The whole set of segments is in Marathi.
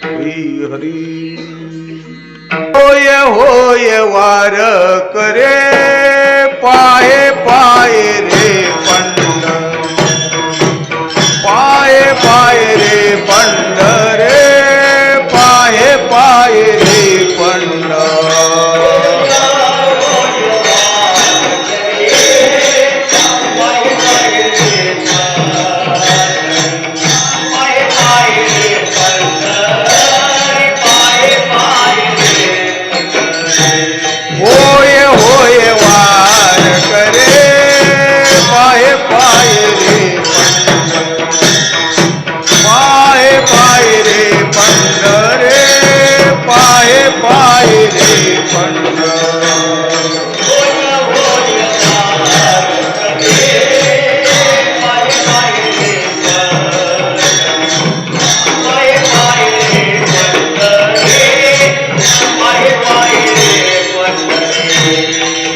हरी होय होय वार करे पाये पाये रे पंड पाये पाये रे पंड रे पाये पाये रे पंड होय होय वार करे पाये पाये रे पाये पाये रे पंड रे पाये पाये रे पंड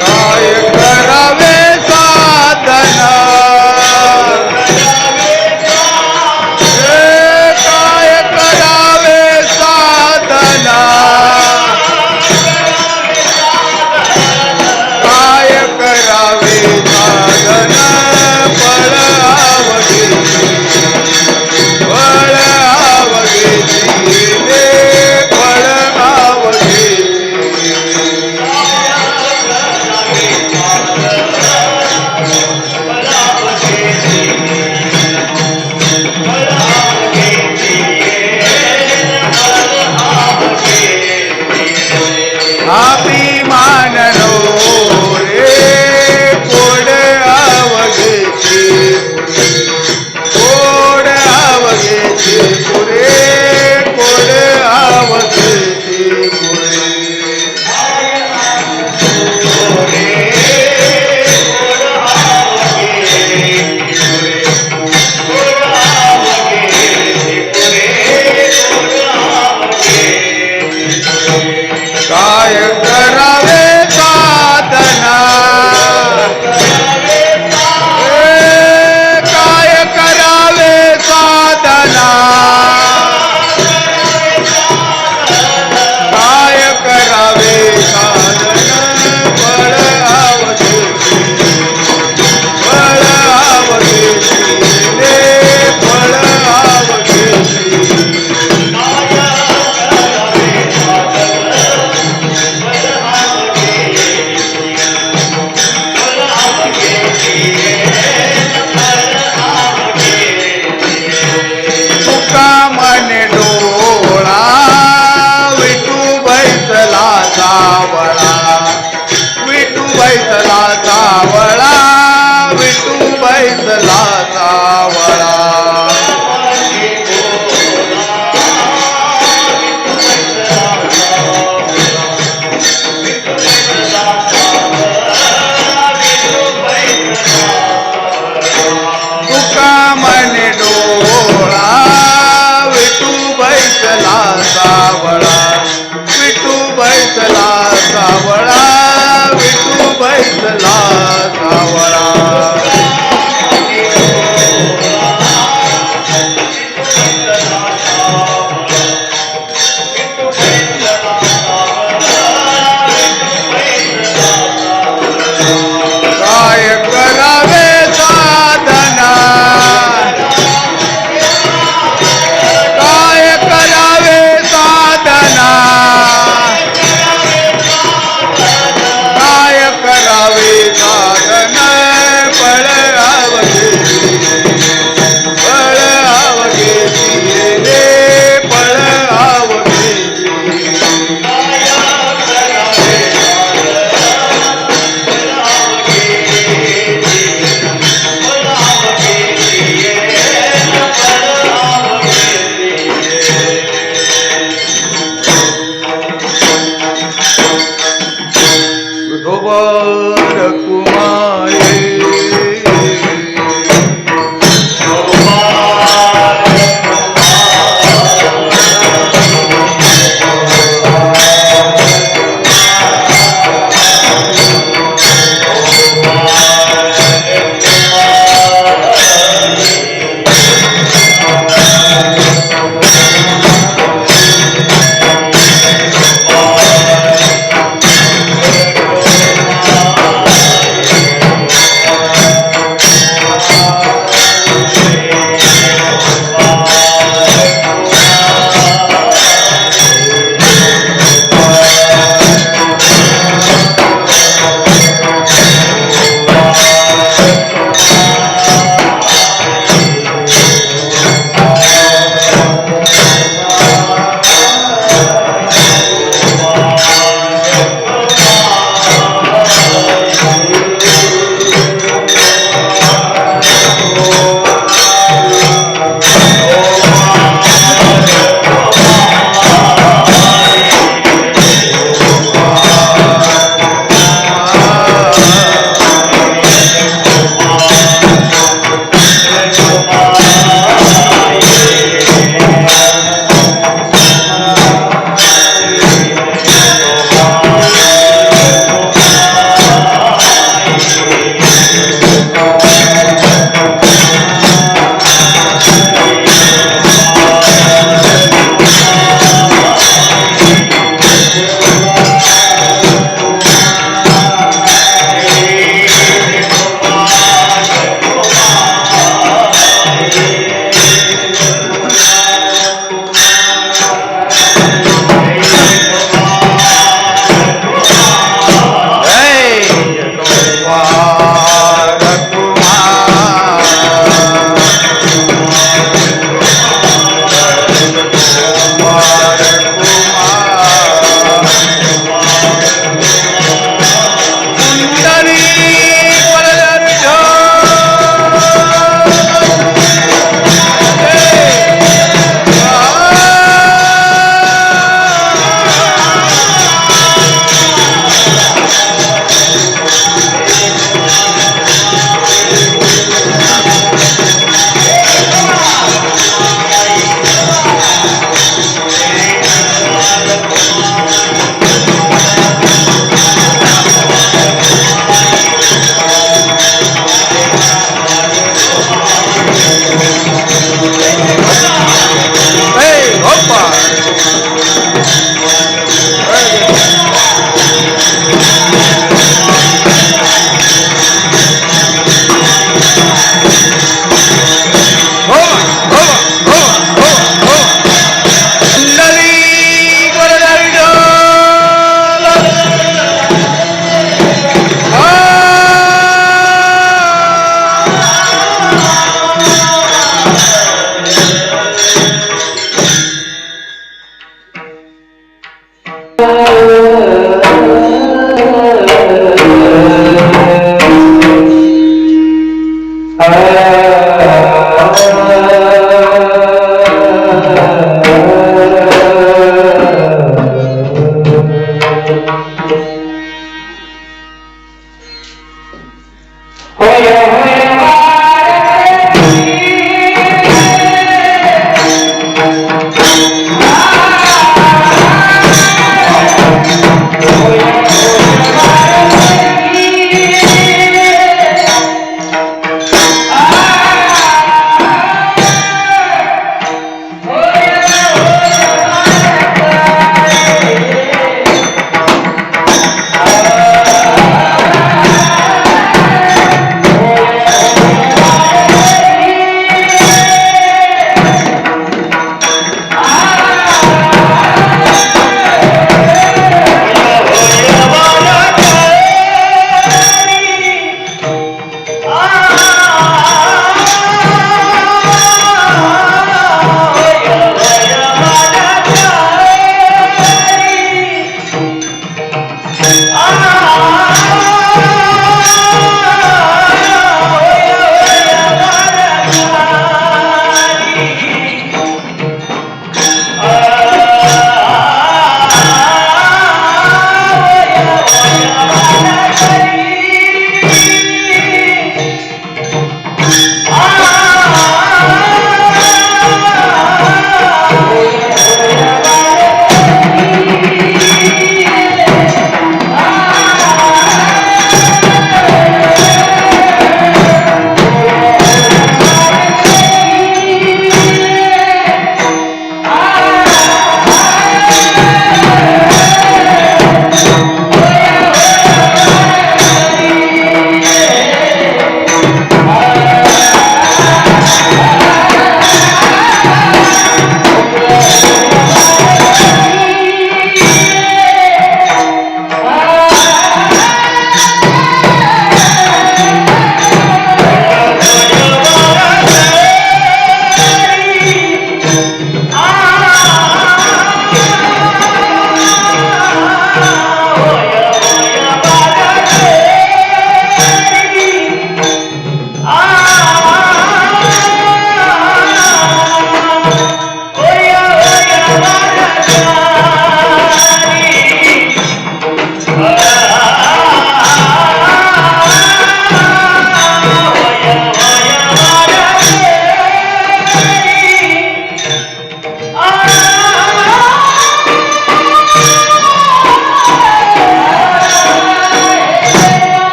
काय करावे साधना काय करावे साधना काय करावे साधना फळ आवगे रे फळ आवगे अभिमान नो रे कोड आवगे पुरे कोड आवगे पुरे काय करावे साधना काय करावे साधना काय करावे साधना फळ आवगे रे फळ आवगे तुका मने डोळा विठू बैसला सावळा विठू बैसला सावळा विठू बैसला सावळा तुका मने डोळा विठू बैसला सावळा विठू बैसला सावळा विठू बैसला सावळा काय करावे साधना काय करावे साधना काय करावे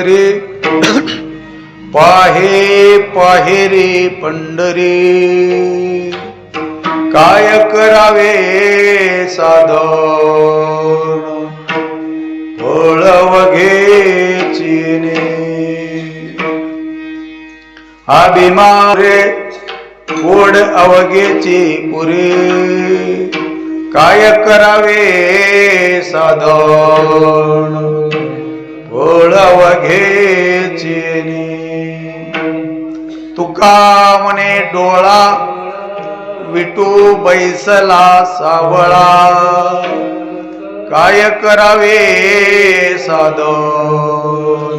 रे पाहे पाहे रे पंढरी काय करावे साधन वळवघेची अभिमारे ओढ अवघेची पुरे काय करावे साधन वळवघेची तुका म्हणे डोळा विटू बैसला सावळा काय करावे साधन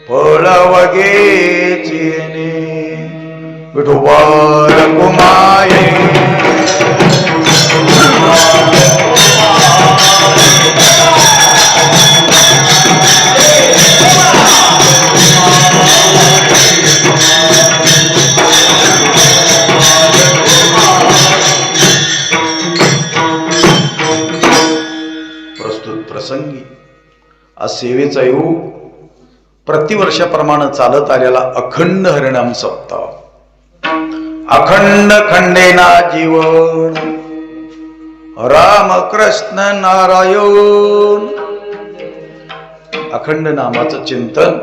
फळवघेची विठोबार कुमाये प्रस्तुत प्रसंगी आज सेवेचा योग प्रतिवर्षाप्रमाणे चालत आलेला अखंड हरिनाम सप्ताह अखंड खंडेना जीवन राम कृष्ण नारायण अखंड नामाचं चिंतन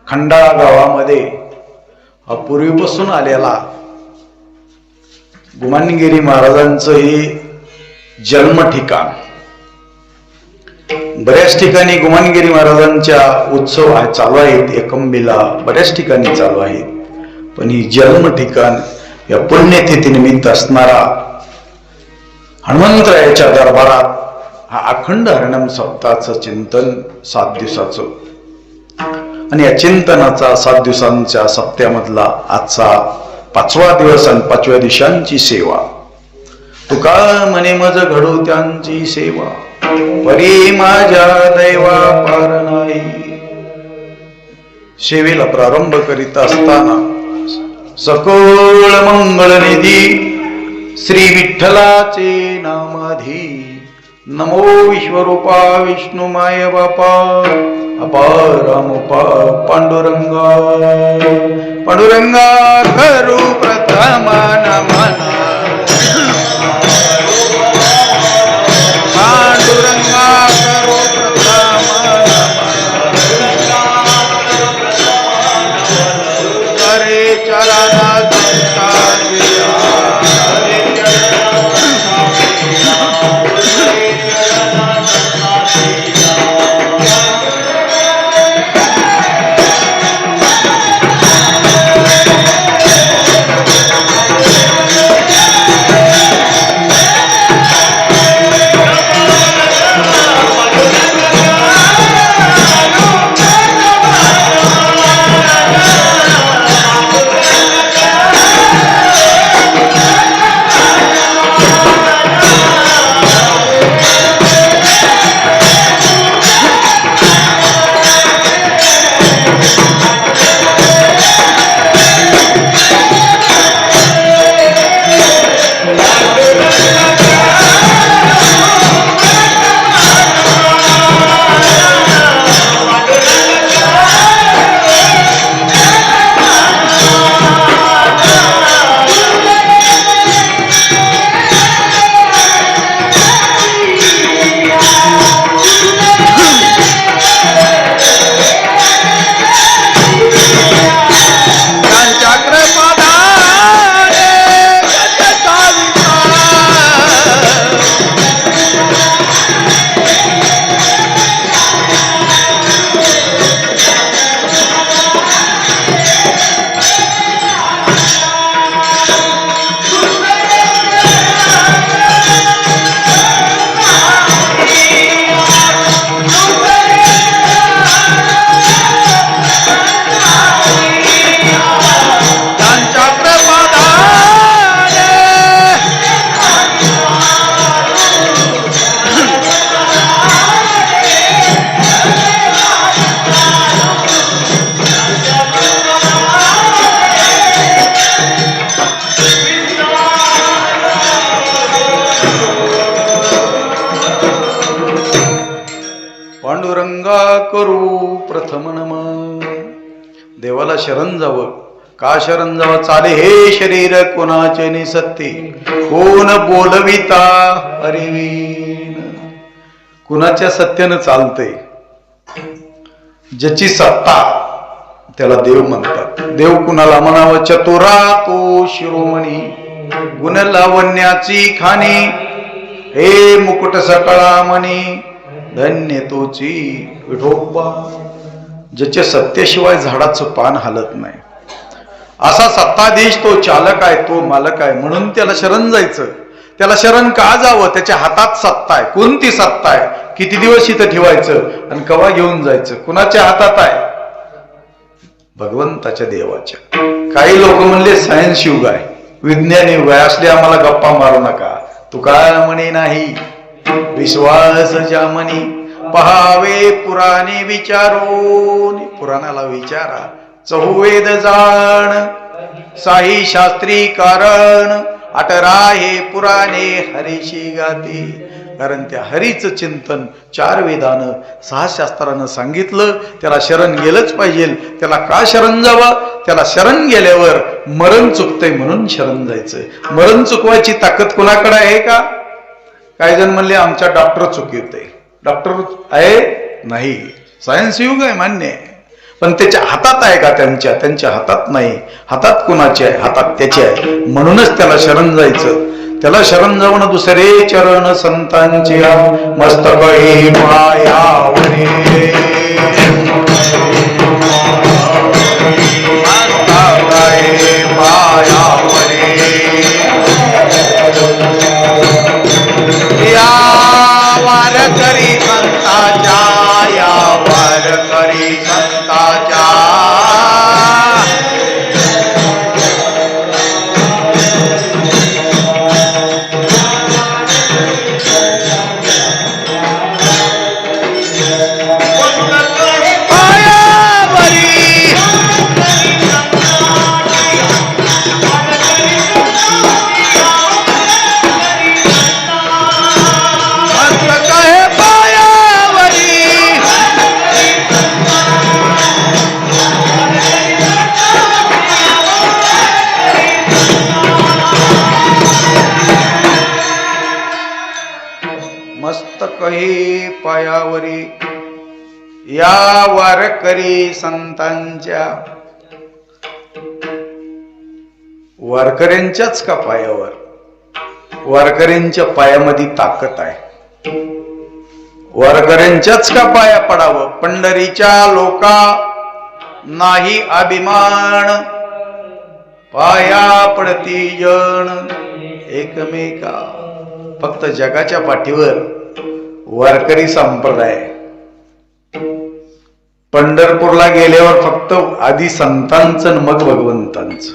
खंडाळा गावामध्ये पूर्वीपासून आलेला गुमानगिरी महाराजांचं हे जन्म ठिकाण बऱ्याच ठिकाणी गुमानगिरी महाराजांच्या उत्सव चालू आहेत एकंबीला बऱ्याच ठिकाणी चालू आहेत पण ही जन्म ठिकाण या पुण्यतिथी निमित्त असणारा हनुमंतरायाच्या दरबारात हा अखंड हरिनाम सप्ताहाचं चिंतन 7 दिवसाचं आणि या चिंतनाचा 7 दिवसांच्या सप्त्यामधला आजचा 5वा दिवस आणि 5व्या दिवसांची सेवा तुका म्हणे मज घडू त्यांची सेवा परी माझ्या दैवा पार नाही सेवेला प्रारंभ करीत असताना सकळ मंगळ निधी श्री विठ्ठलाचे नामाधी नमो विश्वरूपा विष्णू माय बापा अपार रामोपा पांडुरंगा पांडुरंगा करू प्रथम नमन पांडुरंगा करू प्रथम नमन करे चरणा करू प्रथम नम. देवाला शरण जावं. का शरण जावं? चाले हे शरीर कोणाचे निसत्ते, कोण बोलविता हरिवीन. कुणाच्या सत्यानं चालते? ज्याची सत्ता त्याला देव म्हणतात. देव कुणाला म्हणावं? चतुरा तो शिरोमणी, गुण लावण्याची खाणी, हे मुकुट सकळा मणी, धन्य तोची विठोबा. ज्याच्या सत्याशिवाय झाडाचं पान हलत नाही, असा सत्ताधीश तो चालक आहे, तो मालक आहे. म्हणून त्याला शरण जायचं. त्याला शरण का जावं? त्याच्या हातात सत्ता आहे. कोणती सत्ता आहे? किती दिवस इथं ठेवायचं आणि कवा घेऊन जायचं? कुणाच्या हातात आहे? भगवंताच्या, देवाच्या. काही लोक म्हणले सायन्स युग आहे, विज्ञान युग आहे, असले आम्हाला गप्पा मारू नका. तुकाराम म्हणे नाही, विश्वास ज्या म्हणी पहावे पुराणे विचारून. पुराणाला विचारा. चहुवेद जाण साही शास्त्री कारण, अटरा हे पुराणे हरीशी गाती. कारण त्या हरीचं चिंतन 4 वेदानं 6 शास्त्रानं सांगितलं. त्याला शरण गेलंच पाहिजे. त्याला का शरण जावं? त्याला शरण गेल्यावर मरण चुकतंय म्हणून शरण जायचं. मरण चुकवायची ताकद कुणाकडे आहे का? काही जण म्हणले आमच्या डॉक्टर चुकवते. डॉक्टर आहे? नाही. सायन्स युग आहे, मान्य आहे. पण त्याच्या हातात आहे का? त्यांच्या हातात नाही. हातात कुणाचे आहे? हातात त्याचे आहे. म्हणूनच त्याला शरण जायचं. त्याला शरण जाऊन दुसरे चरण संतांचे मस्तक हे पायावरे. या वारकरी संतांच्या, या वारकरी संतांच्या. मस्तकही पायावरी, या वारकरी संतांच्या. वारकऱ्यांच्याच का पायावर? वारकऱ्यांच्या पायामध्ये ताकद आहे. वारकऱ्यांच्याच का पाया पडावं? पंढरीच्या लोका नाही अभिमान, पाया पडती जण एकमेका. फक्त जगाच्या पाठीवर वारकरी संप्रदाय. पंढरपूरला गेल्यावर फक्त आधी संतांचं मग भगवंतांचं.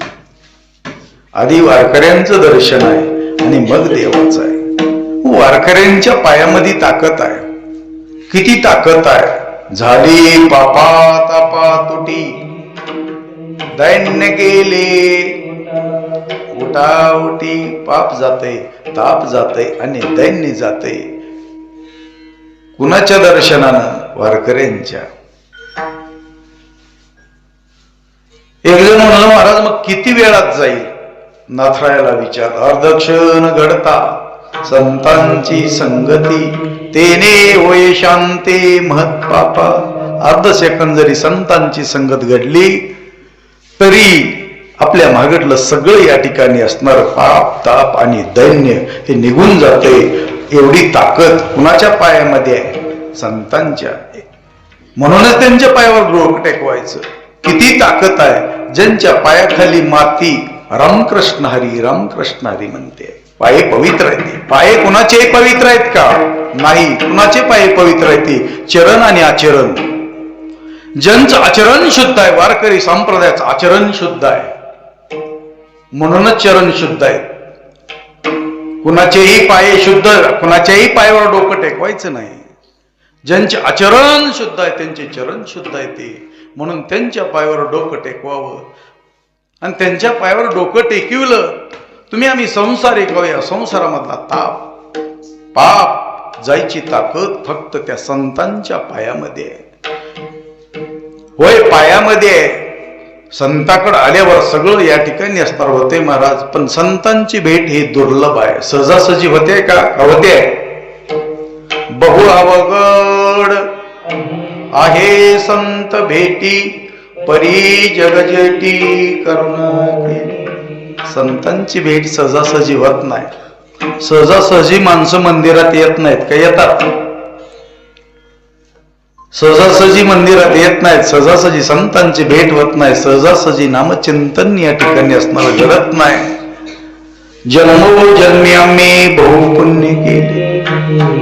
आधी वारकऱ्यांचं दर्शन आहे आणि मग देवाचं आहे. वारकऱ्यांच्या पायामध्ये ताकद आहे. किती ताकद आहे? झाली पापा तापा तुटी, दैन्य गेले उठाउटी. पाप जाते, ताप जाते आणि दैन्य जाते. कुणाच्या दर्शनानं? वारकऱ्यांच्या. एक जण म्हणाला, महाराज मग किती वेळात जाईल? नाथरायाला विचार. अर्धक्षण घडता संतांची संगती, तेने होय शांती महत पापा. अर्ध सेकंद जरी संतांची संगत घडली तरी आपल्या मागडलं सगळं या ठिकाणी असणार पाप ताप आणि दैन्य हे निघून जाते. एवढी ताकद कुणाच्या पायामध्ये आहे? संतांच्या. म्हणूनच त्यांच्या पायावर डोकं टेकवायचं. किती ताकद आहे? ज्यांच्या पायाखाली माती रामकृष्ण हरी रामकृष्ण हरी म्हणते. पाये पवित्र आहेत. पाये कुणाचे पवित्र आहेत का? नाही. कुणाचे पाये पवित्र आहेत? चरण आणि आचरण. ज्यांचं आचरण शुद्ध आहे, वारकरी संप्रदायाचं आचरण शुद्ध आहे, म्हणूनच चरण शुद्ध आहेत. कुणाचेही पाये शुद्ध, कुणाच्याही पायावर डोकं टेकवायचं नाही. ज्यांचे आचरण शुद्ध आहे त्यांचे चरण शुद्ध आहे ते, म्हणून त्यांच्या पायावर डोकं टेकवावं. आणि त्यांच्या पायावर डोकं टेकवलं तुम्ही आम्ही संसार ऐकावया. संसारामधला ताप पाप जायची ताकद फक्त त्या संतांच्या पायामध्ये आहे. होय पायामध्ये संताकडे आल्यावर सगळं या ठिकाणी असणार होते महाराज, पण संतांची भेट ही दुर्लभ आहे. सहजासहजी होते का होते? बहु अवघड आहे संत भेटी, परी जगजेटी करुणा केली. संतांची भेट सहजासहजी होत नाही. सहजासहजी माणसं मंदिरात येत नाहीत का? येतात. सहजासहजी मंदिरात येत नाहीत, सहजासहजी संतांची भेट होत नाही, सहजासहजी नामचिंतन या ठिकाणी असणार घडत नाही. जन्मोजन्मी आम्ही बहु पुण्य केले,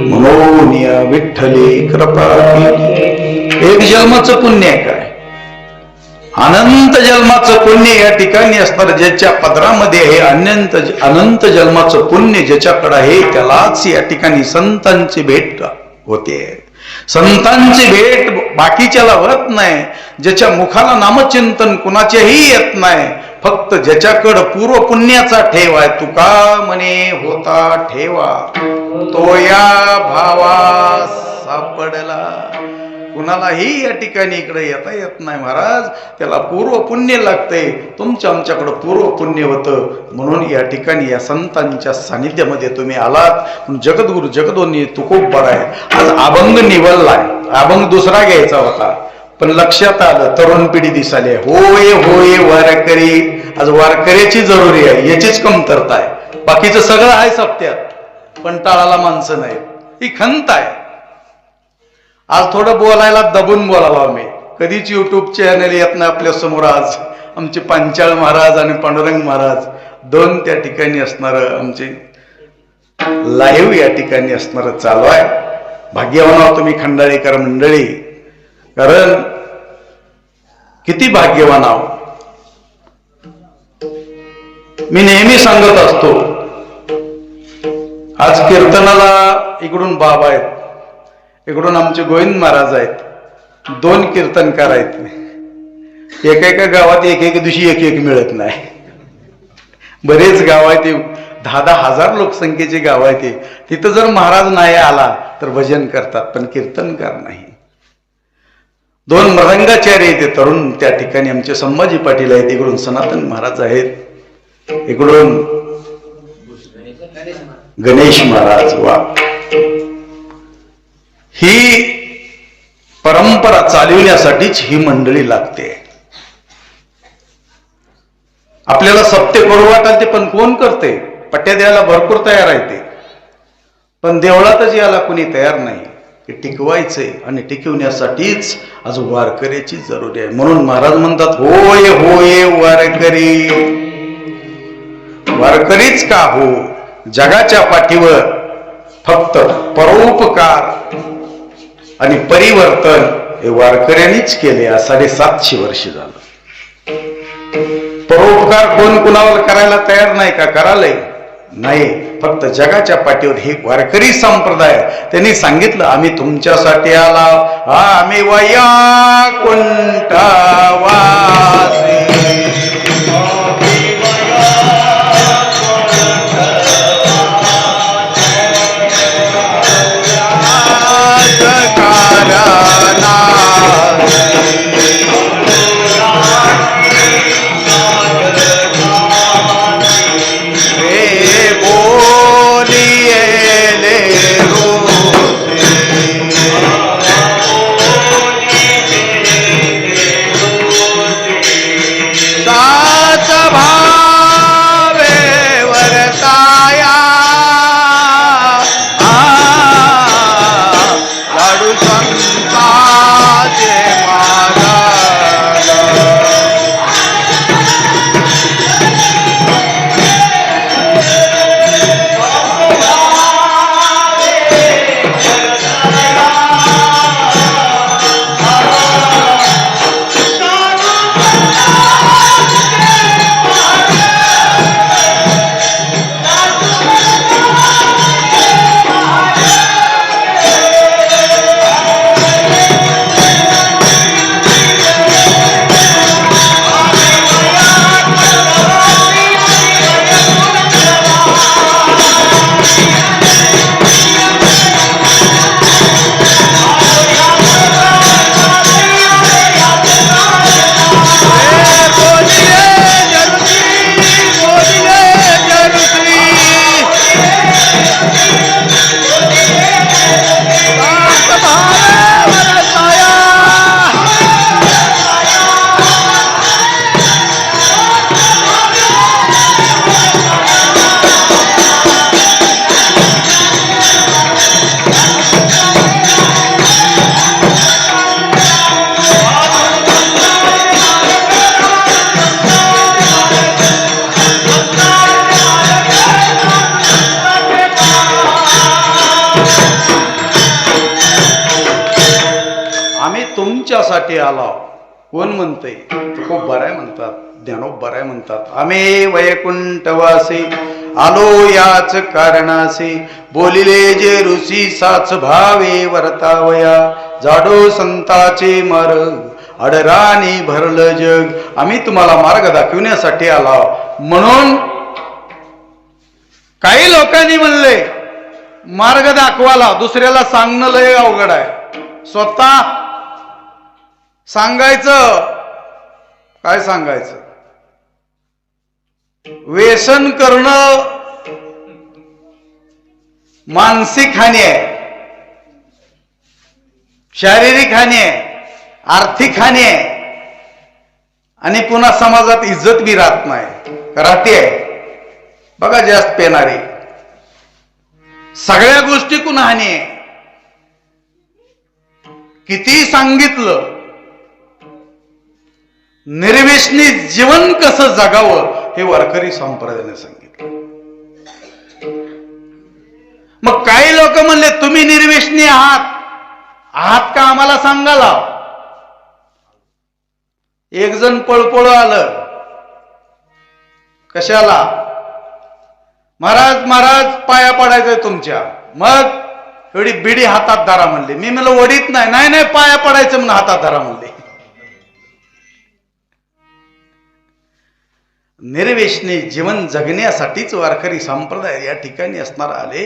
म्हणून या विठ्ठले कृपा केली. एक जन्माचं पुण्य आहे काय? अनंत जन्माचं पुण्य या ठिकाणी असणार. ज्याच्या पदरामध्ये हे अनंत जन्माचं पुण्य ज्याच्याकडे आहे त्यालाच या ठिकाणी संतांची भेट होते. संतांची भेट बाकीच्याला होत नाही. ज्याच्या मुखाला नामचिंतन कुणाच्याही येत नाही, फक्त ज्याच्याकडं पूर्व पुण्याचा ठेव आहे. तुका म्हणे होता ठेवा, तो या भावा सापडला. कुणालाही या ठिकाणी इकडे येता येत नाही महाराज, त्याला पूर्व पुण्य लागते. तुमच्या आमच्याकडं पूर्व पुण्य होतं, म्हणून या ठिकाणी या संतांच्या सानिध्यामध्ये तुम्ही आलात. जगद्गुरु जगदोन्नी तुकोबर आहे. आज अभंग निवडलाय, अभंग दुसरा घ्यायचा होता, पण लक्षात आलं तरुण पिढी दिसाली. होय होय वारकरी, आज वारकऱ्याची जरुरी आहे, याचीच कमतरता आहे. बाकीचं सगळं आहे सप्त्यात, पण टाळाला माणसं नाही, ही खंत आहे. आज थोडं बोलायला दबून बोलावं मी. कधीच युट्यूब चॅनल येत नाही आपल्या समोर. आज आमचे पांचाळ महाराज आणि पांडुरंग महाराज दोन त्या ठिकाणी असणार, आमचे लाईव्ह या ठिकाणी असणार चालू आहे. भाग्यवान आहोत तुम्ही खंडाळीकर मंडळी, कारण किती भाग्यवान आहोत. मी नेहमी सांगत असतो, आज कीर्तनाला इकडून बाबा आहेत, इकडून आमचे गोविंद महाराज आहेत, दोन कीर्तनकार आहेत. एका गावात एक दिवशी एक मिळत नाही. बरेच गाव आहेत, 10,000 हजार लोकसंख्येची गाव आहे. तिथं जर महाराज नाही आला तर भजन करतात, पण कीर्तनकार नाही. दोन मृदंगाचार्य येते तरुण त्या ठिकाणी आमचे संभाजी पाटील आहेत, इकडून सनातन महाराज आहेत, इकडून गणेश महाराज. वा, ही परंपरा चालविण्यासाठीच ही मंडळी लागते. आपल्याला सप्ते करू वाटाल ते, पण कोण करते? पट्ट्या द्यायला भरपूर तयार आहे ते, पण देवळातच याला कोणी तयार नाही. ते टिकवायचे आणि टिकवण्यासाठीच आज वारकऱ्याची जरुरी आहे. म्हणून महाराज म्हणतात, होय होय वारकरी. वारकरीच का हो? जगाच्या पाठीवर फक्त परोपकार आणि परिवर्तन हे वारकऱ्यांनीच केले. 750 वर्ष झालं. परोपकार कोण कुणावर करायला तयार नाही का? करायला नाही. फक्त जगाच्या पाठीवर हे वारकरी संप्रदाय त्यांनी सांगितलं, आम्ही तुमच्यासाठी आला, आम्ही वैकुंठवासी. तुमच्यासाठी आला. कोण म्हणतंय? तुकोबाराय म्हणतात, ज्ञानोबाराय म्हणतात. आम्ही वैकुंठवासी आलो याच कारणासी, बोलिले जे ऋषी साच भावे वर्तावया, जाडो संताचे मार्ग अडराणी भरलं जग. आम्ही तुम्हाला मार्ग दाखविण्यासाठी आला. म्हणून काही लोकांनी म्हणले मार्ग दाखवाला दुसऱ्याला सांगणं लय अवघड आहे. स्वतः सांगायचं, काय सांगायचं? व्यसन करणं मानसिक हानी आहे, शारीरिक हानी आहे, आर्थिक हानी आहे, आणि पुन्हा समाजात इज्जत बी राहत नाही. राहते आहे बघा जास्त पेणारे. सगळ्या गोष्टीतून हानी आहे. किती सांगितलं निर्व्यसनी जीवन कसं जगावं हे वारकरी संप्रदायाने सांगितलं. मग काही लोक म्हणले तुम्ही निर्व्यसनी आहात का आम्हाला सांगाला? एक जण पळपळ आलं. कशाला? महाराज महाराज पाया पडायचंय तुमच्या. मग एवढी बिडी हातात धरा म्हणले. मी म्हणलं वडीत नाही. नाही नाही पाया पडायचं म्हणून हातात धरा म्हणले. निर्व्यसनी जीवन जगण्यासाठीच वारकरी संप्रदाय या ठिकाणी असणार आले.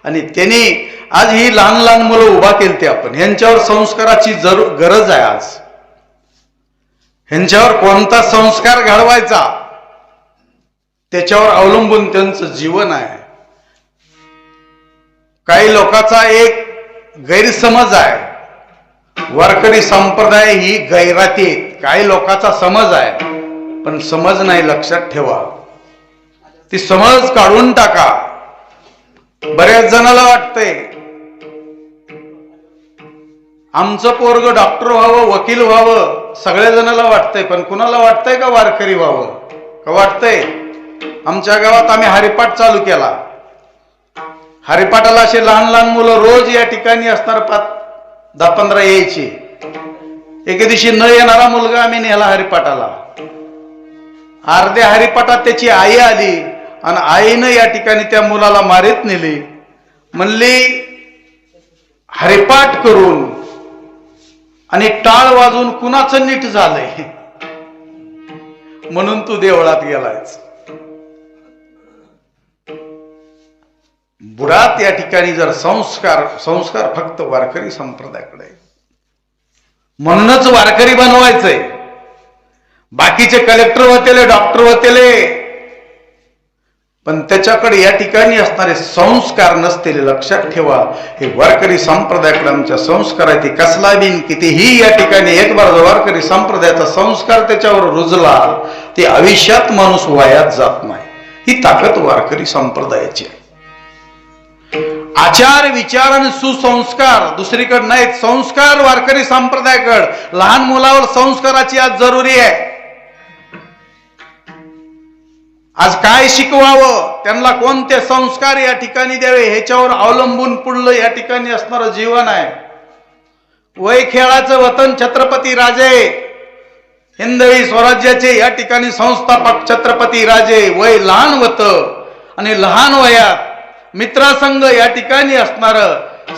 आणि त्यांनी आज ही लहान लहान मुलं उभा केली ते आपण. यांच्यावर संस्काराची गरज आहे. आज ह्यांच्यावर कोणता संस्कार घडवायचा त्याच्यावर अवलंबून त्यांचं जीवन आहे. काही लोकांचा एक गैरसमज आहे, वारकरी संप्रदाय ही गैराती आहेत. काही लोकांचा समज आहे, पण समज नाही. लक्षात ठेवा, ती समज काढून टाका. बऱ्याच जणाला वाटतंय आमचं पोरग डॉक्टर व्हावं, वकील व्हावं. सगळ्या जणाला वाटतंय, पण कुणाला वाटतंय का वारकरी व्हावं? का वाटतंय? आमच्या गावात आम्ही हरिपाठ चालू केला. हरिपाठाला असे लहान लहान मुलं रोज या ठिकाणी असणार. 10-15 यायची. एके दिवशी न येणारा मुलगा आम्ही नेला हरिपाठाला. अर्ध्या हरिपाठात त्याची आई आली आणि आईनं या ठिकाणी त्या मुलाला मारीत नेली. म्हणली हरिपाठ करून आणि टाळ वाजून कुणाचं नीट झालंय म्हणून तू देवळात गेलायस. बुडात या ठिकाणी जर संस्कार फक्त वारकरी संप्रदायाकडे. म्हणूनच वारकरी बनवायचंय. बाकीचे कलेक्टर होतेले, डॉक्टर होतेले, पण त्याच्याकडे या ठिकाणी असणारे संस्कार नसतेले. लक्षात ठेवा, हे वारकरी संप्रदायाकडे आमच्या संस्कार आहे. ते कसला बिन कितीही या ठिकाणी एक बार वारकरी संप्रदायाचा संस्कार त्याच्यावर रुजला ते आयुष्यात माणूस वायात जात नाही. ही ताकद वारकरी संप्रदायाची आहे. आचार विचार आणि सुसंस्कार दुसरीकडे नाहीत. संस्कार वारकरी संप्रदायाकडे. लहान मुलावर संस्काराची आज जरुरी आहे. आज काय शिकवावं, त्यांना कोणते संस्कार या ठिकाणी द्यावे ह्याच्यावर अवलंबून पुढलं या ठिकाणी असणारं जीवन आहे. वय खेळाचं वतन छत्रपती राजे, हिंदवी स्वराज्याचे या ठिकाणी संस्थापक छत्रपती राजे. वय लहान होतं आणि लहान वयात मित्रासंग या ठिकाणी असणार.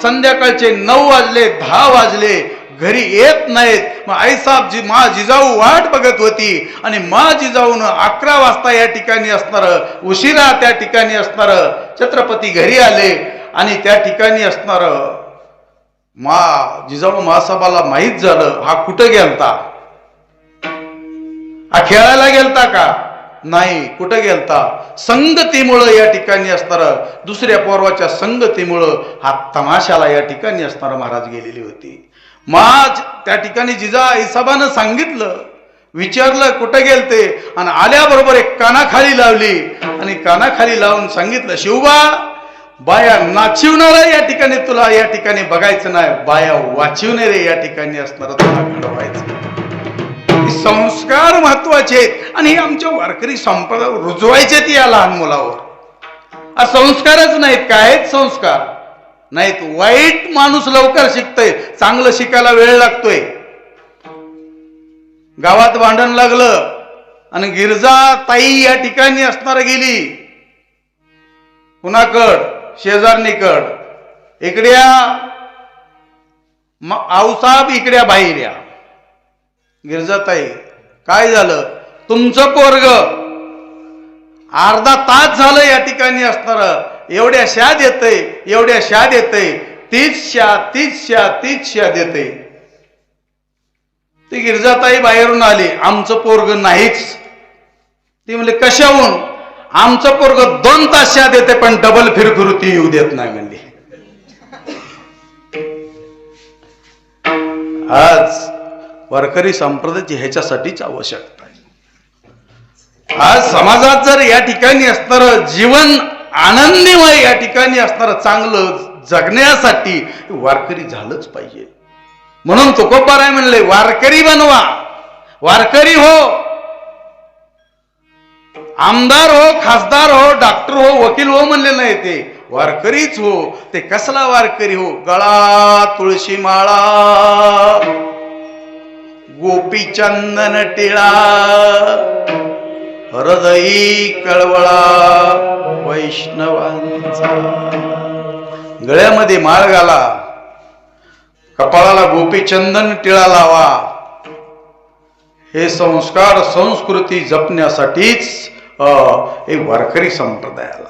संध्याकाळचे 9 वाजले, 10 वाजले, घरी येत नाहीत. मग आईसाहेब मा जिजाऊ वाट बघत होती आणि मा जिजाऊन 11 वाजता या ठिकाणी असणार, उशिरा त्या ठिकाणी असणार छत्रपती घरी आले. आणि त्या ठिकाणी असणार जिजाऊ महासाहेबाला माहीत झालं हा कुठं गेलता, हा खेळायला गेलता का? नाही. कुठं गेलता? संगतीमुळं या ठिकाणी असणार, दुसऱ्या पोरवाच्या संगतीमुळं हा तमाशाला या ठिकाणी असणार महाराज गेलेली होती. त्या ठिकाणी जिजा आईसाहेबानं सांगितलं, विचारलं कुठं गेलते, आणि आल्याबरोबर एक कानाखाली लावली आणि कानाखाली लावून सांगितलं, शिवबा बाया नाचिवणारा या ठिकाणी तुला या ठिकाणी बघायचं नाही, बाया वाचिवणारे या ठिकाणी असणार तुला घडवायचं. संस्कार महत्वाचे आहेत आणि आमच्या वारकरी संप्रदाय रुजवायचे या लहान मुलावर. हा संस्कारच नाहीत. काय संस्कार नाहीत. वाईट माणूस लवकर शिकतोय, चांगलं शिकायला वेळ लागतोय. गावात भांडण लागलं आणि गिरजा ताई या ठिकाणी असणार गेली कुणाकड, शेजारणीकड. इकड्या आऊसाहेब, इकड्या बाहेर्या. गिरजाताई, काय झालं? तुमचं पोरग अर्धा तास झालं या ठिकाणी असणार, एवढ्या शा देतय, एवढ्या शा देतय, तीच शा देतय. ती गिरजाताई बाहेरून आली, आमचं पोरग नाहीच. ती म्हणले कशाहून? आमचं पोरग 2 तास शा देते पण डबल फिरफिरुती येऊ देत नाही म्हणली. आज वारकरी संप्रदायाची ह्याच्यासाठीच आवश्यकता आहे. आज समाजात जर या ठिकाणी असणार जीवन आनंदीमय या ठिकाणी असणार चांगलं जगण्यासाठी वारकरी झालंच पाहिजे. म्हणून तुकोबाराय म्हणले वारकरी बनवा, वारकरी हो. आमदार हो, खासदार हो, डॉक्टर हो, वकील हो म्हणले नाही, ते वारकरीच हो. ते कसला वारकरी हो? गळा तुळशी माळा, गोपी चंदन टिळा, हृदयी कळवळा वैष्णवांचा. गळ्यामध्ये माळ घाला, कपाळाला गोपी चंदन टिळा लावा. हे संस्कार संस्कृती जपण्यासाठीच एक वारकरी संप्रदायाला.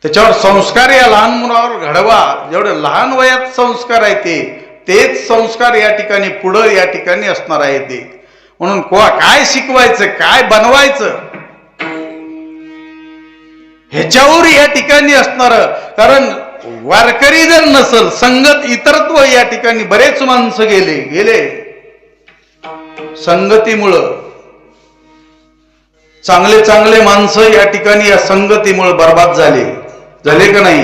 त्याच्यावर संस्कार या लहान मुलावर घडवा. जेवढे लहान वयात संस्कार आहे तेच संस्कार या ठिकाणी पुढं या ठिकाणी असणार आहे ते. म्हणून काय शिकवायचं, काय बनवायचं ह्याच्यावर या ठिकाणी असणार. कारण वारकरी जर नसल, संगत इतरत्व या ठिकाणी बरेच माणसं गेले संगतीमुळं. चांगले माणसं या ठिकाणी या संगतीमुळे बर्बाद झाले का नाही?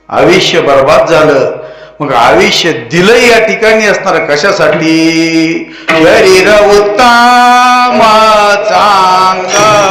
आयुष्य बर्बाद झालं. मग आयुष्य दिलं या ठिकाणी असणार कशासाठी? शरीर उत्तम चांगले,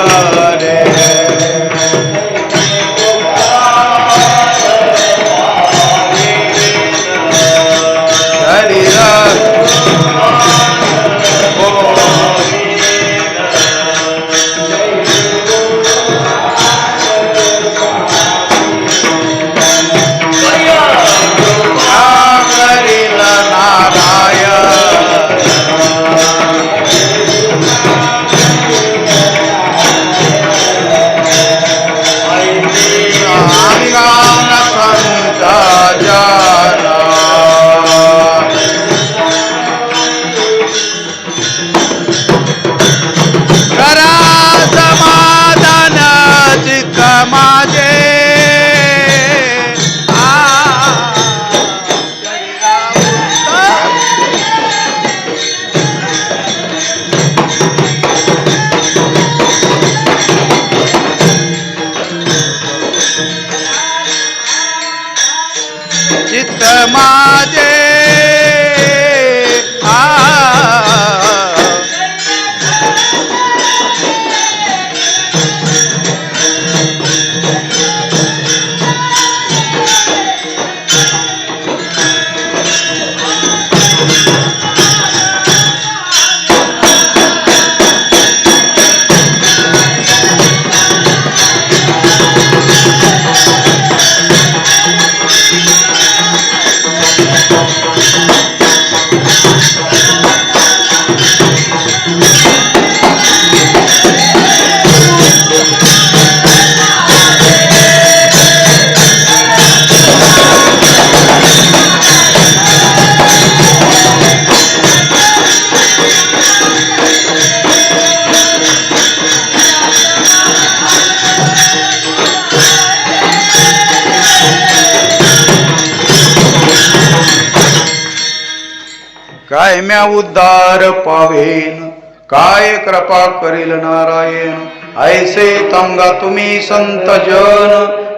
काय म्या उद्धार पावेन, काय कृपा करील नारायण. ऐसे तंगा तुम्ही संत जन,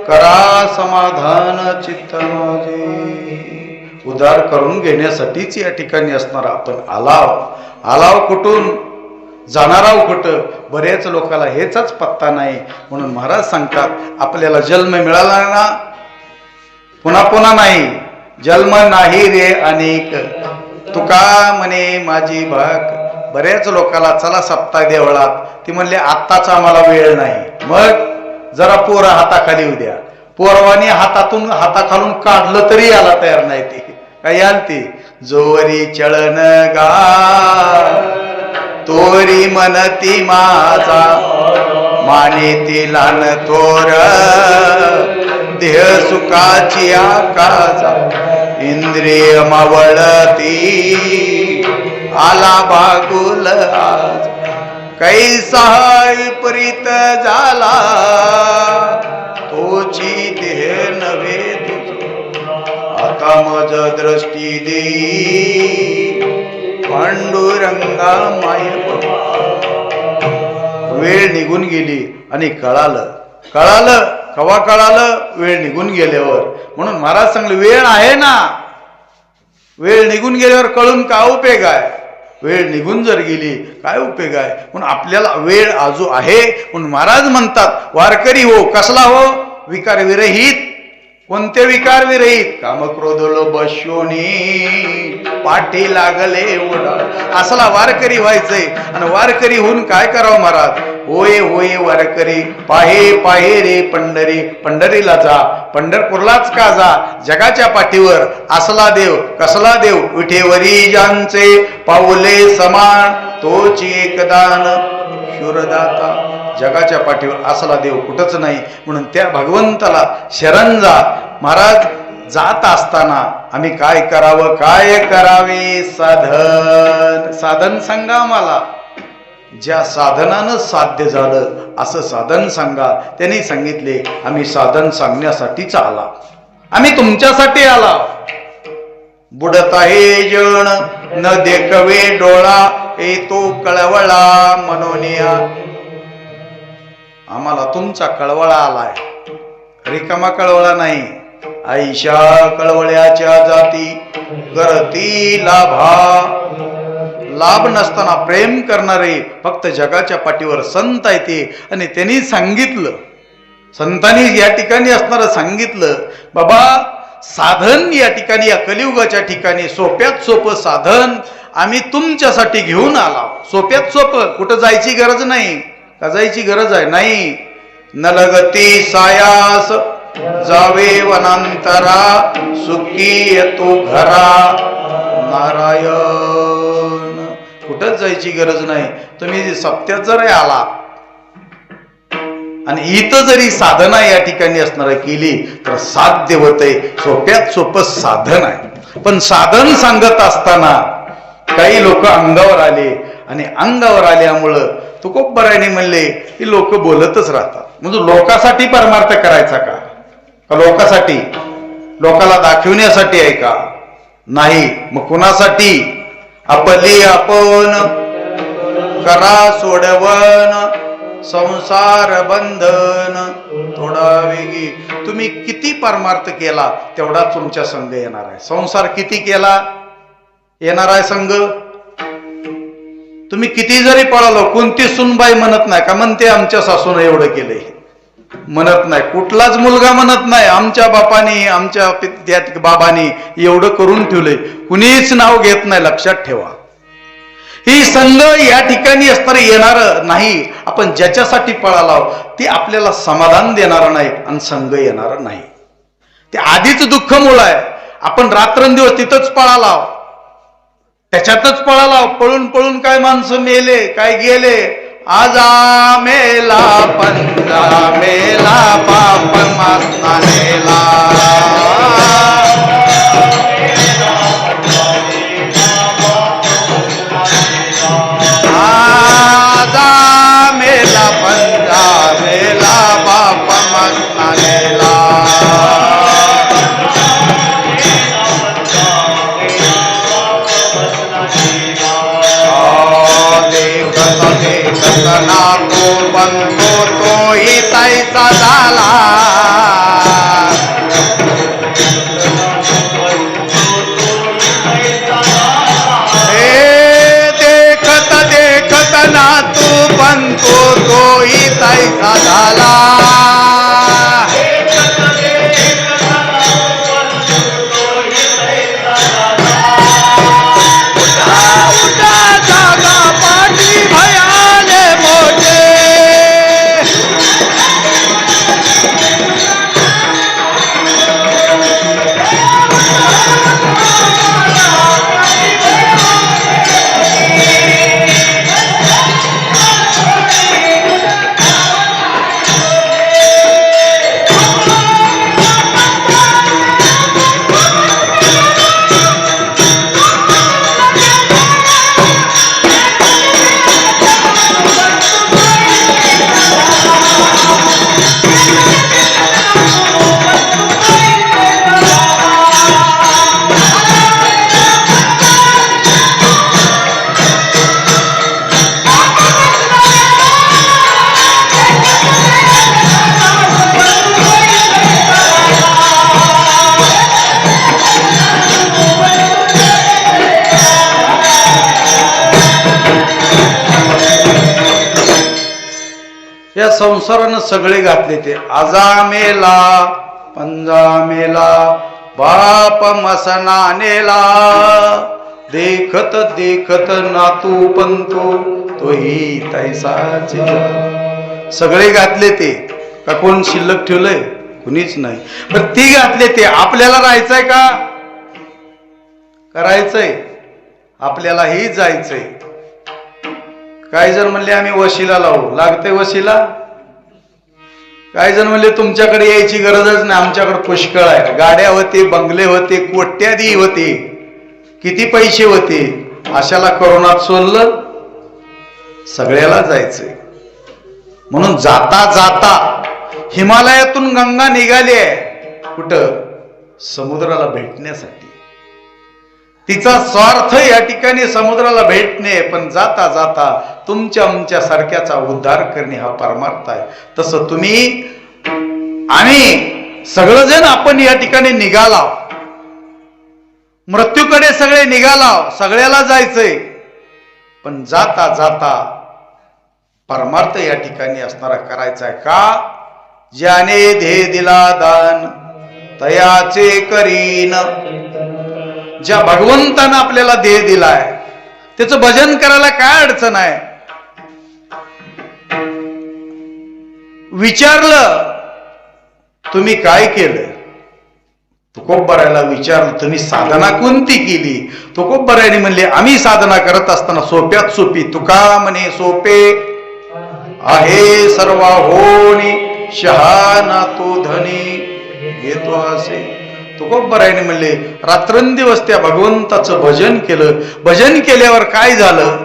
करा समाधान चित्त माझे. उद्धार करून घेण्यासाठीच या ठिकाणी असणार आपण आलाव कुठून, जाणारा कुठं. बरेच लोकांना हेचाच पत्ता नाही. म्हणून महाराज सांगतात आपल्याला जन्म मिळाला ना पुन्हा नाही, जन्म नाही रे अनेक. तुका म्हणे माझी बऱ्याच लोकाला चला सप्ताह देवळात, ती म्हणले आत्ताच आम्हाला वेळ नाही. मग जरा पोरं हाताखाली येऊ द्या. पोरवानी हाताखालून काढलं तरी याला तयार नाही. ती काय याल ती जोरी चळन गा तोरी मनती माझा माने तिला न थोर देह सुखाची आकाजा इंद्रिय मावळती आला बागुल आज कैसा विपरीत झाला तोची देह नव्हे आता मज दृष्टी देई पांडुरंगा माय. वेळ निघून गेली आणि कळालं कवा कळालं वेळ निघून गेल्यावर. म्हणून महाराज सांगले वेळ आहे ना, वेळ निघून गेल्यावर कळून काय उपयोग आहे. वेळ निघून जर गेली काय उपयोग आहे. म्हणून आपल्याला वेळ आजू आहे. म्हणून महाराज म्हणतात वारकरी हो कसला हो, विकार विरहित. कोणते विकार विरहित, कामक्रोधलो बशोनी पाठी लागले ओढा. असला वारकरी व्हायचंय. आणि वारकरी होऊन काय करावं महाराज. होय होय वारकरी पाहे पाहे रे पंढरी, पंढरीला जा, पंढरपूरलाच का जा, जगाच्या पाठीवर असला देव कसला देव. विठेवरी ज्यांचे पाऊले समान तोची एकदान शुरदाता. जगाच्या पाठीवर असला देव कुठंच नाही. म्हणून त्या भगवंताला शरण जा. महाराज जात असताना आम्ही काय करावं, काय करावे. साधन सांगा मला. ज्या साधनानं साध्य झालं असं साधन सांगा. त्यांनी सांगितले आम्ही साधन सांगण्यासाठीच आला, आम्ही तुमच्यासाठी आला. बुडत आहे जण न देखवे डोळा येतो कळवळा मनोनिया. आम्हाला तुमचा कळवळा आलाय, रिकामा कळवळा नाही. आईशा कळवळ्याच्या जाती करती लाभा. लाभ नसताना प्रेम करणारे फक्त जगाच्या पाठीवर संत आहे ते. आणि त्यांनी सांगितलं, संतांनी या ठिकाणी असणारं सांगितलं बाबा साधन या ठिकाणी या कलियुगाच्या ठिकाणी सोप्यात सोपं साधन आम्ही तुमच्यासाठी घेऊन आला. सोप्यात सोपं, कुठं जायची गरज नाही. का जायची गरज आहे नाही. न लगती सायास जावे वनांतरा सुखी येतो घरा नारायण. कुठंच जायची गरज नाही. तुम्ही सप्त्यात जर आला आणि इथं जरी साधना या ठिकाणी असणार केली तर साध्य होते. सोप्यात सोपं साधन आहे. पण साधन सांगत असताना काही लोक अंगावर आले आणि अंगावर आल्यामुळं तुकोबरायाने म्हणले की लोक बोलतच राहतात. म्हणजे लोकांसाठी परमार्थ करायचा का, लोकांसाठी, लोकाला दाखवण्यासाठी आहे का, नाही. मग कुणासाठी. आपली आपण करा सोडवन संसार बंधन थोडा वेगी. तुम्ही किती परमार्थ केला तेवढा तुमच्या संग येणार आहे. संसार किती केला येणार आहे संग. तुम्ही किती जरी पळालो, कोणती सुनबाई म्हणत नाही का म्हणते आमच्या सासून एवढं केलंय, म्हणत नाही. कुठलाच मुलगा म्हणत नाही आमच्या बापानी आमच्या बाबांनी एवढं करून ठेवलंय. कुणीच नाव घेत नाही. लक्षात ठेवा ही संघ या ठिकाणी असणार येणार नाही. आपण ज्याच्यासाठी पळाला ते आपल्याला समाधान देणार नाही आणि संघ येणार नाही. ते आधीच दुःख मूळ आहे. आपण रात्रंदिवस तिथंच पळाला, त्याच्यातच पळाला. पळून पळून काय माणसं मेले, काय गेले. आजा मेला पंजा मेला पाप मासना नेला. आजा मेला पंजा मेला पाप मासना नेला. देखत ना तो बनतो तो ही तैसा झाला. संसारानं सगळे घातले ते. आजा मेला पंजा मेला बाप मसना नेला, देखत देखत नातू पंतू तोही तैसाचे. सगळे घातले ते का कोण शिल्लक ठेवलंय? कुणीच नाही. पण ती घातले ते. आपल्याला राहायचंय का? करायचंय आपल्यालाही जायचंय. काही जण म्हणले आम्ही वशिला लावू. लागतंय वशिला? काही जण म्हणले तुमच्याकडे यायची गरजच नाही, आमच्याकडे पुष्कळ आहे. गाड्या होते, बंगले होते, कोट्याधी होते, किती पैसे होते. अशाला कोरोनात सोडलं? सगळ्याला जायचंय. म्हणून जाता जाता हिमालयातून गंगा निघाली आहे. कुठं? समुद्राला भेटण्यासाठी. तिचा स्वार्थ या ठिकाणी समुद्राला भेटणे, पण जाता जाता तुमच्या आमच्या सारख्याचा उद्धार करणे हा परमार्थ आहे. तसं तुम्ही आम्ही सगळेजण आपण या ठिकाणी निघालाव, मृत्यूकडे सगळे निघालाव, सगळ्याला जायचंय. पण जाता जाता परमार्थ या ठिकाणी असणारा करायचा आहे. का? ज्याने धे दिला दान तयाचे करीन. ज्या भगवंतानं आपल्याला देह दिलाय त्याचं भजन करायला काय अडचण आहे? विचारलं तुम्ही काय केलं? तुकोबरायला विचारलं तुम्ही साधना कोणती केली? तुकोबरायाने म्हणले आम्ही साधना करत असताना सोप्यात सोपी. तुका म्हणे सोपे आहे सर्वा होणी, शहाणा तो धनी घेतो असे. तुकोबरायाने म्हणले रात्रंदिवस त्या भगवंताचं भजन केलं. भजन केल्यावर काय झालं?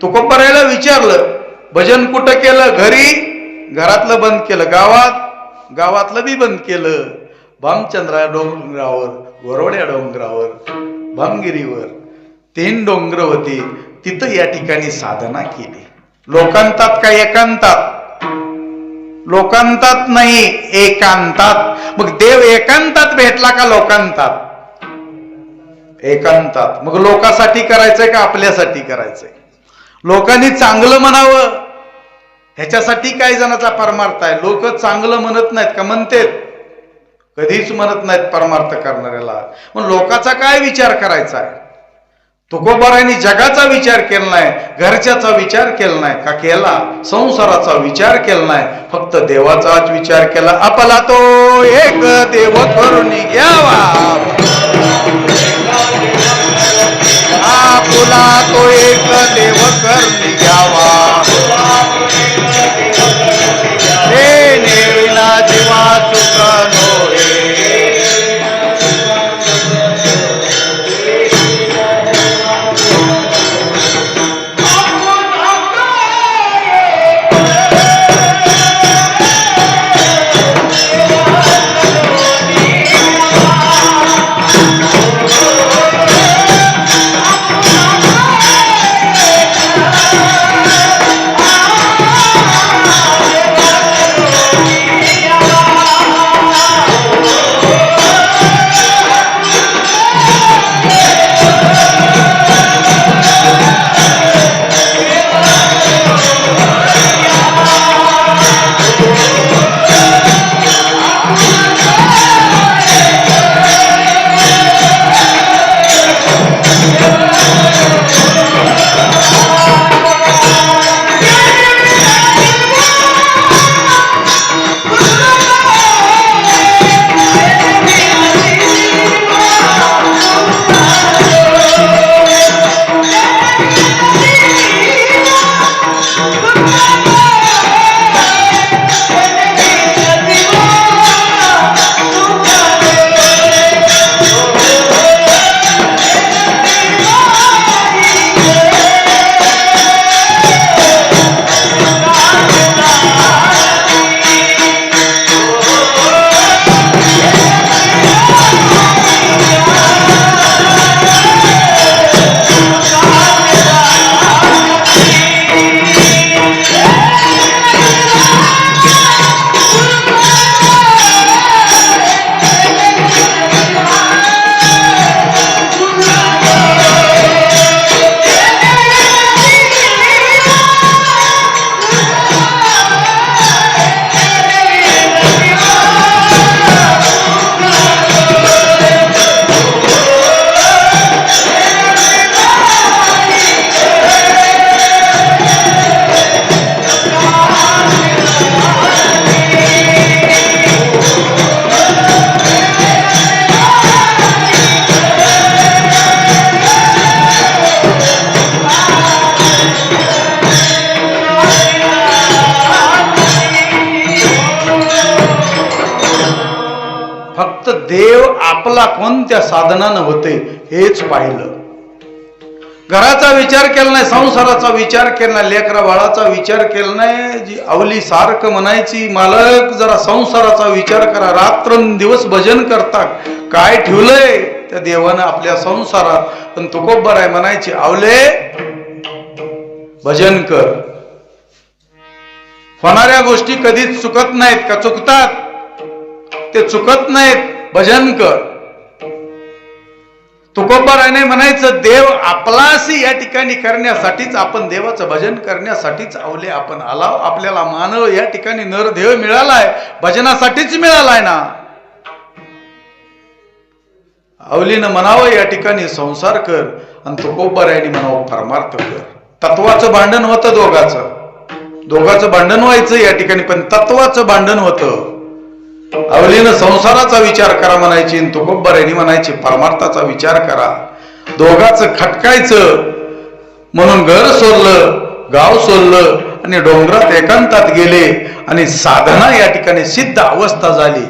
तुकोबरायाला विचारलं भजन कुठं केलं? घरी? घरातलं बंद केलं. गावात? गावातलं बी बंद केलं. भामचंद्रा डोंगरावर, गोरवड्या डोंगरावर, भामगिरीवर 3 डोंगर होते, तिथं या ठिकाणी साधना केली. लोकांतात का एकांतात? लोकांतात नाही, एकांतात. मग देव एकांतात भेटला का लोकांतात? एकांतात. मग लोकांसाठी करायचंय का आपल्यासाठी करायचंय? लोकांनी चांगलं म्हणावं ह्याच्यासाठी काही जणांचा परमार्थ आहे. लोक चांगलं म्हणत नाहीत का? म्हणतात, कधीच म्हणत नाहीत परमार्थ करणाऱ्याला. मग लोकांचा काय विचार करायचा आहे? तुकोबरायांनी जगाचा विचार केला नाही, घरच्याचा विचार केला नाही का? केला. संसाराचा विचार केला नाही, फक्त देवाचाच विचार केला. आपला तो एक देव करून घ्यावा, आपुला तो एक देव करून घ्यावा. हे नेविना जीवा चुकलो रे. फक्त देव आपला कोणत्या साधनानं होते हेच पाहिलं. घराचा विचार केला नाही, संसाराचा विचार केला नाही, लेकरा बाळाचा विचार केला नाही. जी अवली सारखं म्हणायची, मालक जरा संसाराचा विचार करा, रात्रंदिवस भजन करता, काय ठेवलंय त्या देवानं आपल्या संसारात. पण तुकोबर आहे म्हणायची, आवले भजन कर. होणाऱ्या गोष्टी कधीच चुकत नाहीत का? चुकतात, ते चुकत नाहीत, भजन कर. तुकोबाराने म्हणायचं, देव आपलाशी या ठिकाणी करण्यासाठीच, आपण देवाचं भजन करण्यासाठीच आवले आपण आलाव. आपल्याला मानव या ठिकाणी नरदेव मिळालाय, भजनासाठीच मिळालाय ना. आवलीनं म्हणावं या ठिकाणी संसार कर, आणि तुकोबाराने म्हणावं परमार्थ कर. तत्वाचं भांडण होतं दोघाचं भांडण व्हायचं या ठिकाणी, पण तत्वाचं भांडण होतं. अवलीनं संसाराचा विचार करा म्हणायची, तुकोबारायनी म्हणायची परमार्थाचा विचार करा. दोघाचं खटकायचं म्हणून घर सोडलं, गाव सोडलं आणि डोंगरात एकांतात गेले. आणि साधना या ठिकाणी सिद्ध अवस्था झाली.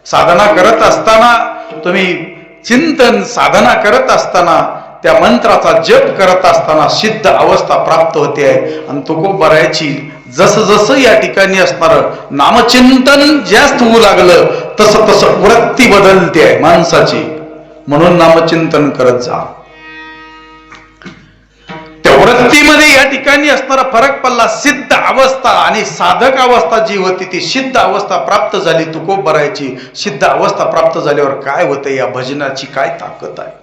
साधना करत असताना, तुम्ही चिंतन साधना करत असताना, त्या मंत्राचा जप करत असताना सिद्ध अवस्था प्राप्त होते. आणि तुकोबारायची जसं जसं या ठिकाणी असणार नामचिंतन जास्त होऊ लागलं, तसं तसं वृत्ती बदलते आहे माणसाची. म्हणून नामचिंतन करत जा. त्या वृत्तीमध्ये या ठिकाणी असणारा फरक पडला. सिद्ध अवस्था आणि साधक अवस्था जी होती ती सिद्ध अवस्था प्राप्त झाली तुकोबारायची. सिद्ध अवस्था प्राप्त झाल्यावर काय होतं, या भजनाची काय ताकद आहे.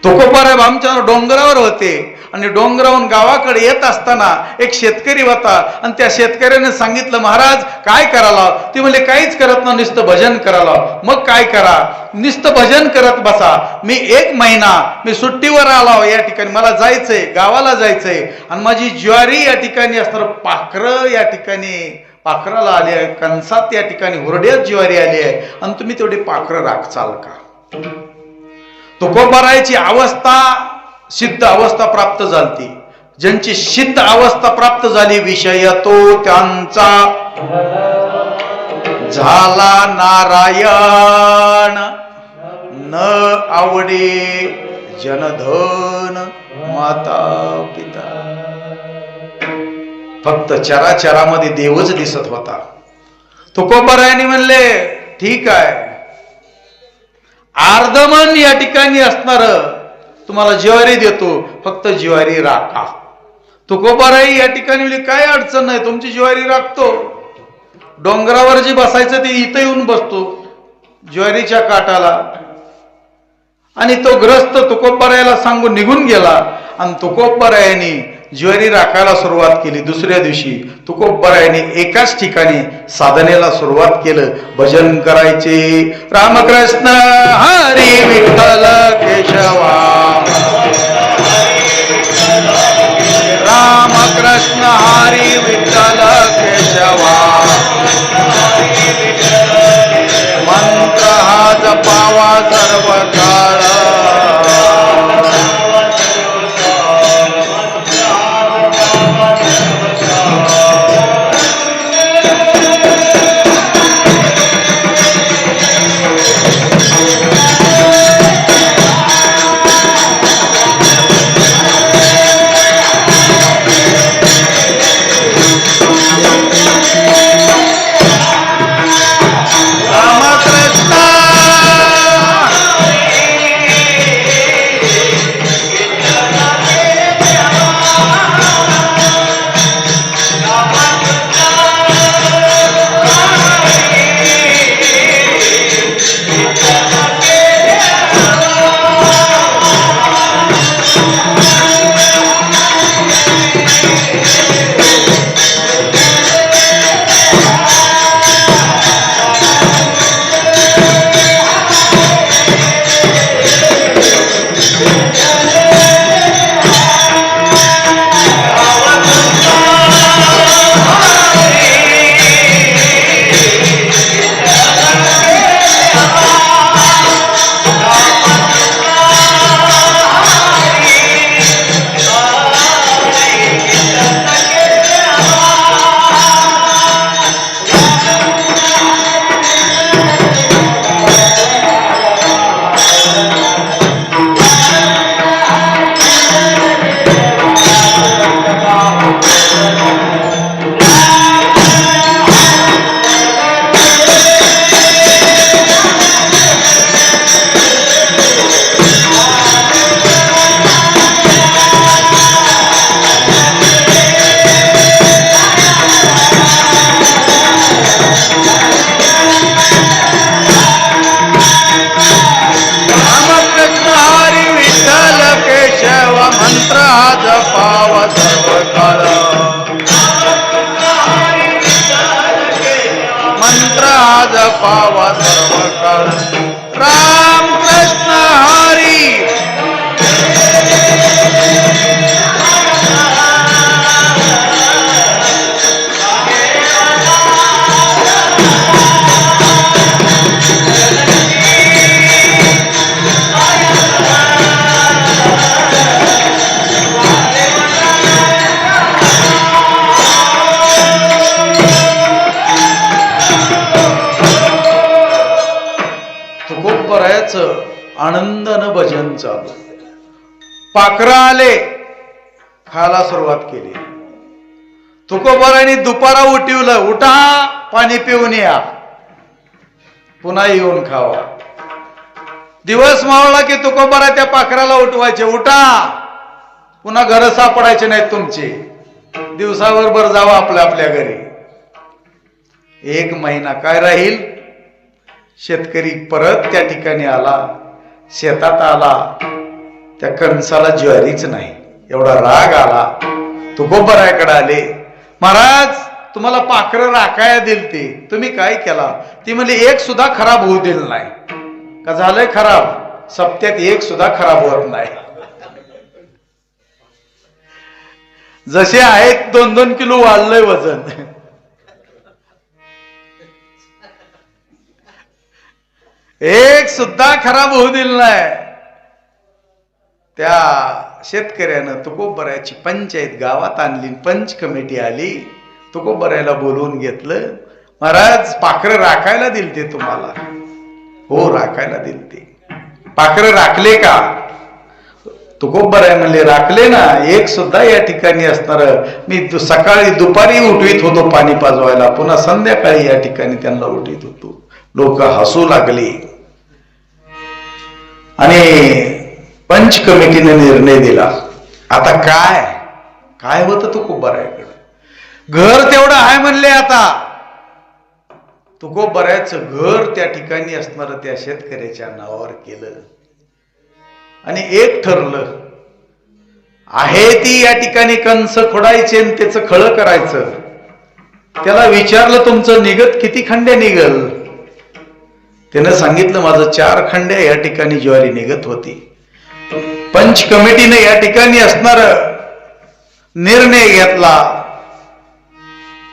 तुकोबाराय आमच्या डोंगरावर होते, आणि डोंगरावरून गावाकडे येत असताना एक शेतकरी होता, आणि त्या शेतकऱ्याने सांगितलं, महाराज काय करायला? ते म्हणले, काहीच करत ना, नुसतं भजन करायला. मग काय करा? नुसतं भजन करत बसा. मी 1 महिना मी सुट्टीवर आलो या ठिकाणी, मला जायचंय, गावाला जायचंय, आणि माझी ज्वारी या ठिकाणी असणार, पाखरं या ठिकाणी पाखराला आली आहे, कणसात या ठिकाणी हुरड्यात ज्वारी आली आहे, आणि तुम्ही तेवढी पाखरं राखचाल का? तुकोबारायची अवस्था सिद्ध अवस्था प्राप्त झाली. ज्यांची सिद्ध अवस्था प्राप्त झाली, विषय तो त्यांचा झाला नारायण. न आवडे जनधन माता पिता. फक्त चराचरामध्ये देवच दिसत होता. तुकोबारायने म्हणले, ठीक आहे, अर्धमन या ठिकाणी असणार तुम्हाला ज्वारी देतो, फक्त ज्वारी राखा. तुकोबाराई या ठिकाणी म्हणजे काय अडचण नाही, तुमची ज्वारी राखतो. डोंगरावर जे बसायचं ते इथं येऊन बसतो ज्वारीच्या काठाला. आणि तो ग्रस्त तुकोबारायला सांगून निघून गेला. आणि तुकोबारायांनी ज्वारी राखायला सुरुवात केली. दुसऱ्या दिवशी तुकोबारायांनी एकाच ठिकाणी साधनेला सुरुवात केलं. भजन करायचे, रामकृष्ण हरी विठ्ठल केशवा, रामकृष्ण हरी विठ्ठल केशवा. मंत्र हा जपावा सर्व काळ, राम कृष्ण हरी. तुकोबरायाचं आनंदानं भजन चालू. पाखरं आले, खायला सुरुवात केली. तुकोबरायांनी दुपारा उठवलं, उठा पाणी पिऊन या, पुन्हा येऊन खावा. दिवस मावळला की तुकोबरा त्या पाखराला उठवायचे, उठा, पुन्हा घर सापडायचे नाहीत तुमचे, दिवसाबरोबर जावा आपल्या आपल्या घरी. 1 महिना काय राहील. शेतकरी परत त्या ठिकाणी आला, शेतात आला, त्या कणसाला ज्वारीच नाही, एवढा राग आला. तुकोबरायाकडे आले, महाराज तुम्हाला पाखरं राखाया दिलती, तुम्ही काय केला. ती म्हणली एक सुद्धा खराब होऊ दिलं नाही. का झालंय खराब. सप्त्यात एक सुद्धा खराब होत नाही. जसे आहेत 2-2 किलो वाढलंय वजन. एक सुद्धा खराब होऊ दिलं नाही. त्या शेतकऱ्यानं तुकोबरायाची पंचायत गावात आणली, पंच कमिटी आली, तुकोबरायाला बोलवून घेतलं. महाराज पाखरं राखायला दिलते तुम्हाला. हो राखायला दिलते. पाखरं राखले का. तुकोबराय म्हणले राखले ना, एक सुद्धा या ठिकाणी असणार. मी सकाळी दुपारी उठवीत होतो पाणी पाजवायला, पुन्हा संध्याकाळी या ठिकाणी त्यांना उठवीत होतो. लोक हसू लागली आणि पंच कमिटीने निर्णय दिला. आता काय काय होतं तुकोबरायाकडे. घर तेवढं आहे म्हणले. आता तुकोबरायाचं घर त्या ठिकाणी असणार त्या शेतकऱ्याच्या नावावर केलं आणि एक ठरलं आहे ती या ठिकाणी कंस खोडायचे आणि त्याचं खळं करायचं. त्याला विचारलं तुमचं निगत किती खंड्या निघल. त्यानं सांगितलं माझं 4 खंड्या या ठिकाणी ज्वारी निघत होती. पंच कमिटीने या ठिकाणी असणार निर्णय घेतला.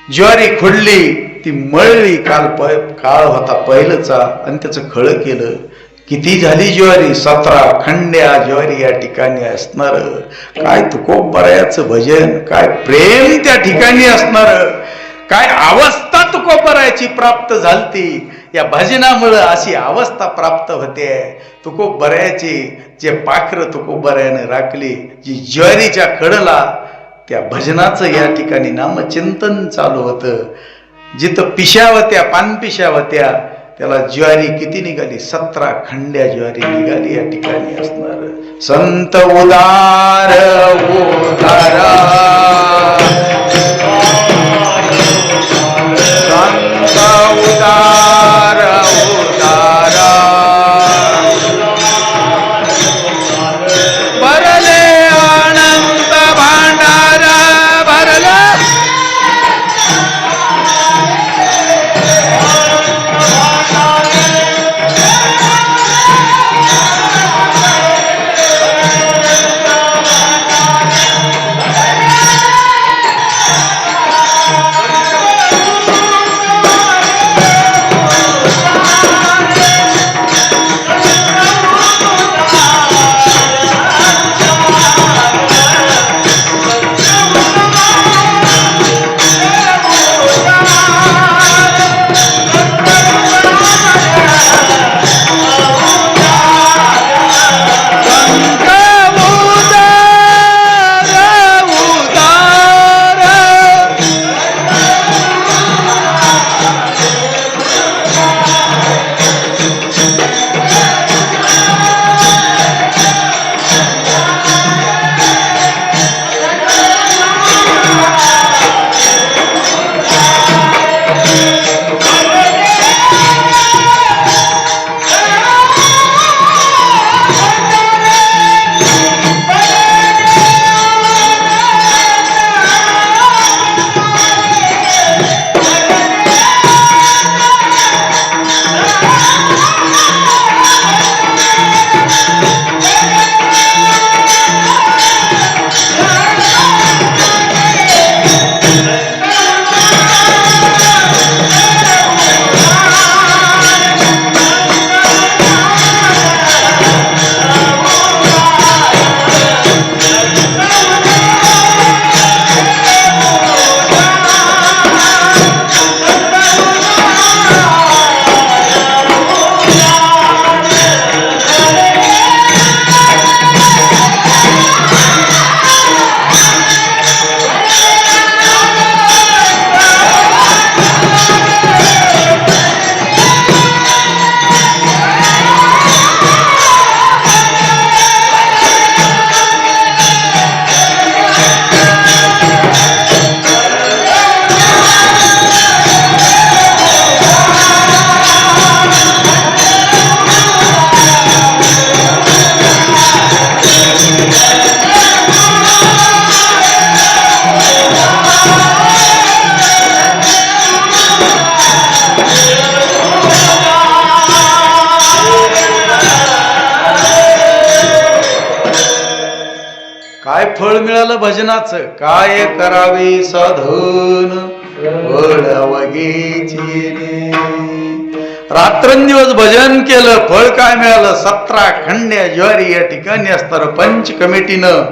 ज्वारी खोडली, ती मळली. काळ होता पहिलचा आणि त्याचं खळं केलं. किती झाली ज्वारी. 17 खंड्या ज्वारी या ठिकाणी असणार. काय तुकोबरायाचं भजन, काय प्रेम त्या ठिकाणी असणार, काय अवस्था तुकोबरायाची प्राप्त झालती. या भजनामुळे अशी अवस्था प्राप्त होते. तुकोबरायाची जे पाखरं तुकोबरायाने राखली, जी ज्वारीच्या कडला, त्या भजनाचं या ठिकाणी नामचिंतन चालू होतं. जिथं पिशा होत्या, पानपिशा होत्या, त्याला ज्वारी किती निघाली. 17 खंड्या ज्वारी निघाली या ठिकाणी असणार. संत उदार उदारा, संत उदार उदारा, भरले अनंत भांडारा, भरले फळ मिळालं भजनाचं? काय करावे साधन वळवगेची, रात्रंदिवस भजन केलं, फळ काय मिळालं? 17 खंड्या ज्वारी या ठिकाणी असणार पंच कमिटीनं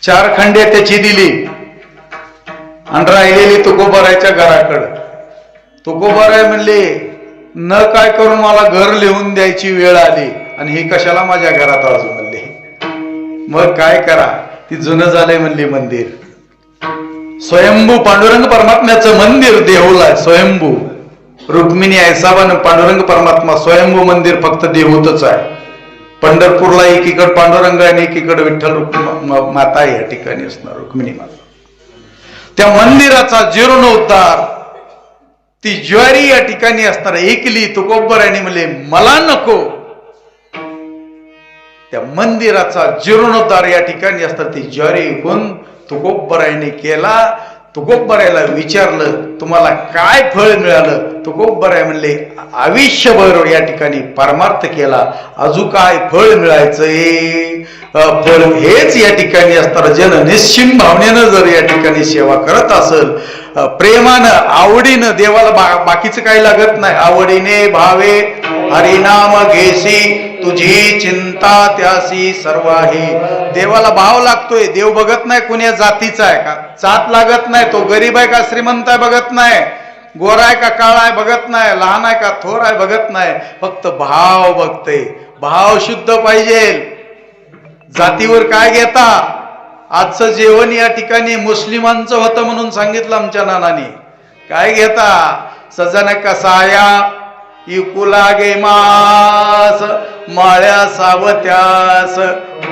4 खंड्या त्याची दिली आणि राहिलेली तुकोबारायच्या घराकडं. तुकोबाराय म्हणले, न काय करून मला घर लिहून द्यायची वेळ आली आणि हे कशाला माझ्या घरात अजून म्हणले. मग काय करा, ती जुनं झालंय म्हणली मंदिर. स्वयंभू पांडुरंग परमात्म्याचं मंदिर देऊला स्वयंभू. रुक्मिणी ऐसाबानं पांडुरंग परमात्मा स्वयंभू मंदिर फक्त देहूतच आहे. पंढरपूरला एकीकडे पांडुरंग आणि एकीकडे विठ्ठल माता या ठिकाणी असणार रुक्मिणी माता. त्या मंदिराचा जीर्णोद्धार, ती ज्वारी या ठिकाणी असणार ऐकली तुकोबरायाने म्हणले मला नको. त्या मंदिराचा जीर्णोद्धार या ठिकाणी असतात ती ज्वारी ऐकून तुकोबरायाने केला. तुकोबरायाला विचारलं तुम्हाला काय फळ मिळालं? तुकोबराय म्हणले आयुष्यभर या ठिकाणी परमार्थ केला, अजून काय फळ मिळायचंय? फळ हेच या ठिकाणी असतात जन निश्चिम भावनेनं जर या ठिकाणी सेवा करत असेल, प्रेमानं आवडीनं, देवाला बाकीचं काही लागत नाही, आवडीने भावे हरिनाम घेसी तुझी चिंता त्यासी सर्व आहे. देवाला भाव लागतोय. देव बघत नाही कुण्या जातीचा आहे का, जात लागत नाही, तो गरीब आहे का श्रीमंत आहे बघत नाही, गोरा आहे का काळा आहे बघत नाही, लहान आहे का थोर आहे बघत नाही, फक्त भाव बघते. भाव शुद्ध पाहिजे. जातीवर काय घेता? आजचं जेवण या ठिकाणी मुस्लिमांचं होतं म्हणून सांगितलं आमच्या नानाने. काय घेता? सजन कसाया इकू लागे मास, माळ्या सावत्यास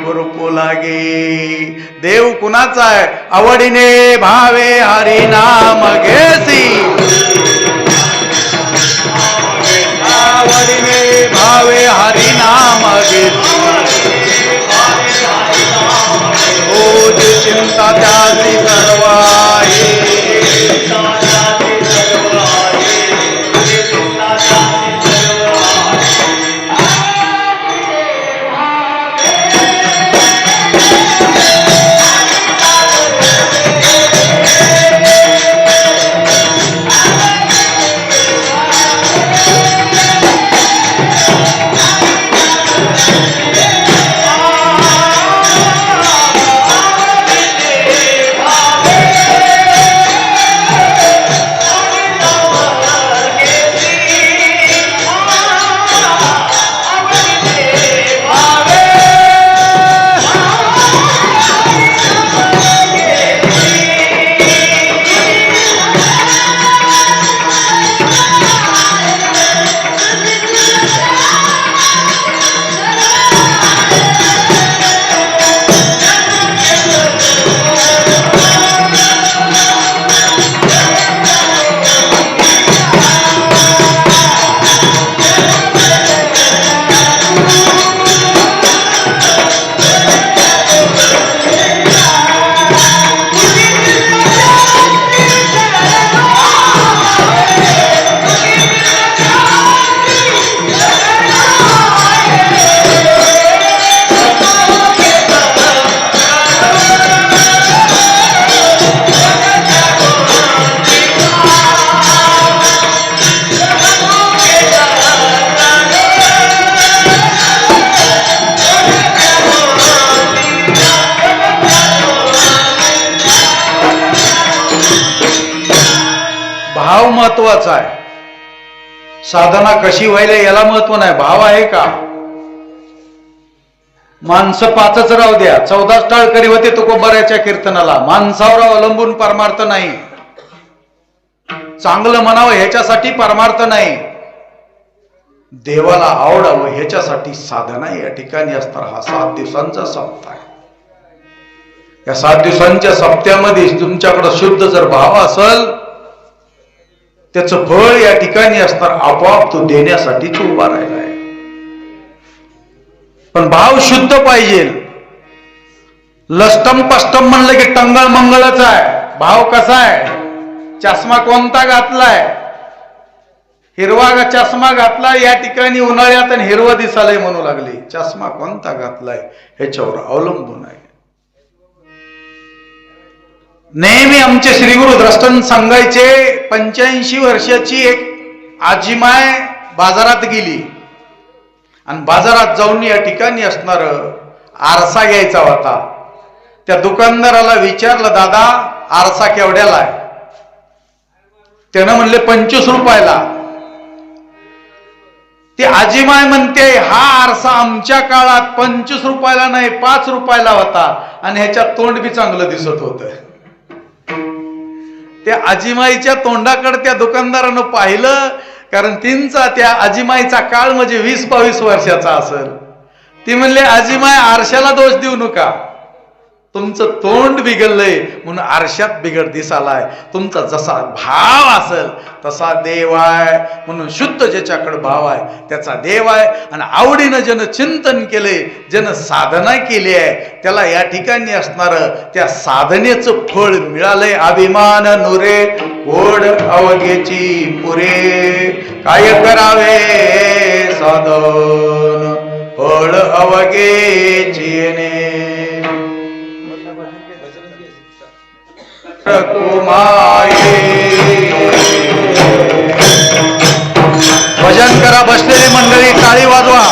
गुरपू लागे. देव कुणाचा आहे? आवडीने भावे हरिनाम घेसी, आवडीने भावे हरिनाम घेसी, रोज चिंता त्याची सर्व आहे. भाव महत्वाचा आहे. साधना कशी व्हायला याला महत्व नाही, भाव आहे का? माणसं 5च राहू द्या, 14 टाळकरी होते तुकोबाराच्या कीर्तनाला. माणसावर अवलंबून परमार्थ नाही, चांगलं म्हणावं ह्याच्यासाठी परमार्थ नाही, देवाला आवडावं ह्याच्यासाठी साधना या ठिकाणी असतात. हा 7 दिवसांचा सप्ताह आहे. या 7 दिवसांच्या सप्त्यामध्ये तुमच्याकडे शुद्ध जर भाव असेल, त्याचं फळ या ठिकाणी असणार. आपोआप तो देण्यासाठी तो उभा राहिला आहे. पण भाव शुद्ध पाहिजे. लष्टम पष्टम म्हणलं की टंगळ मंगळच आहे. भाव कसा आहे? चष्मा कोणता घातलाय? हिरवा चष्मा घातला या ठिकाणी उन्हाळ्यात आणि हिरवा दिसालय म्हणू लागले. चष्मा कोणता घातलाय ह्याच्यावर अवलंबून आहे. नेहमी आमचे श्रीगुरु द्रष्टन सांगायचे, 85 वर्षाची एक आजीमाय बाजारात गेली आणि बाजारात जाऊन या ठिकाणी असणार आरसा घ्यायचा होता. त्या दुकानदाराला विचारलं, दादा आरसा केवढ्याला आहे? त्यानं म्हणले 25 रुपयाला. ती आजीमाय म्हणते, हा आरसा आमच्या काळात 25 रुपयाला नाही 5 रुपयाला होता आणि ह्याच्यात तोंड बी चांगलं दिसत होतं. त्या आजीमाईच्या तोंडाकडे त्या दुकानदारानं पाहिलं, कारण त्यांचा त्या आजीमाईचा काळ म्हणजे 20-22 वर्षाचा असेल. ती म्हणले, आजीमाई आरशाला दोष देऊ नका, तुमचं तोंड बिघडलंय म्हणून आरशात बिघड दिसालाय. तुमचा जसा भाव असेल तसा देव आहे, म्हणून शुद्ध ज्याच्याकडे भाव आहे त्याचा देव आहे. आणि आवडीनं ज्यानं चिंतन केले, ज्यानं साधना केली आहे, त्याला या ठिकाणी असणार त्या साधनेचं फळ मिळालंय. अभिमान नुरे गोड अवघेची पुरे, काय करावे साधन फळ अवघेची ने. भजन करा बसलेली मंडळी, टाळी वाजवा.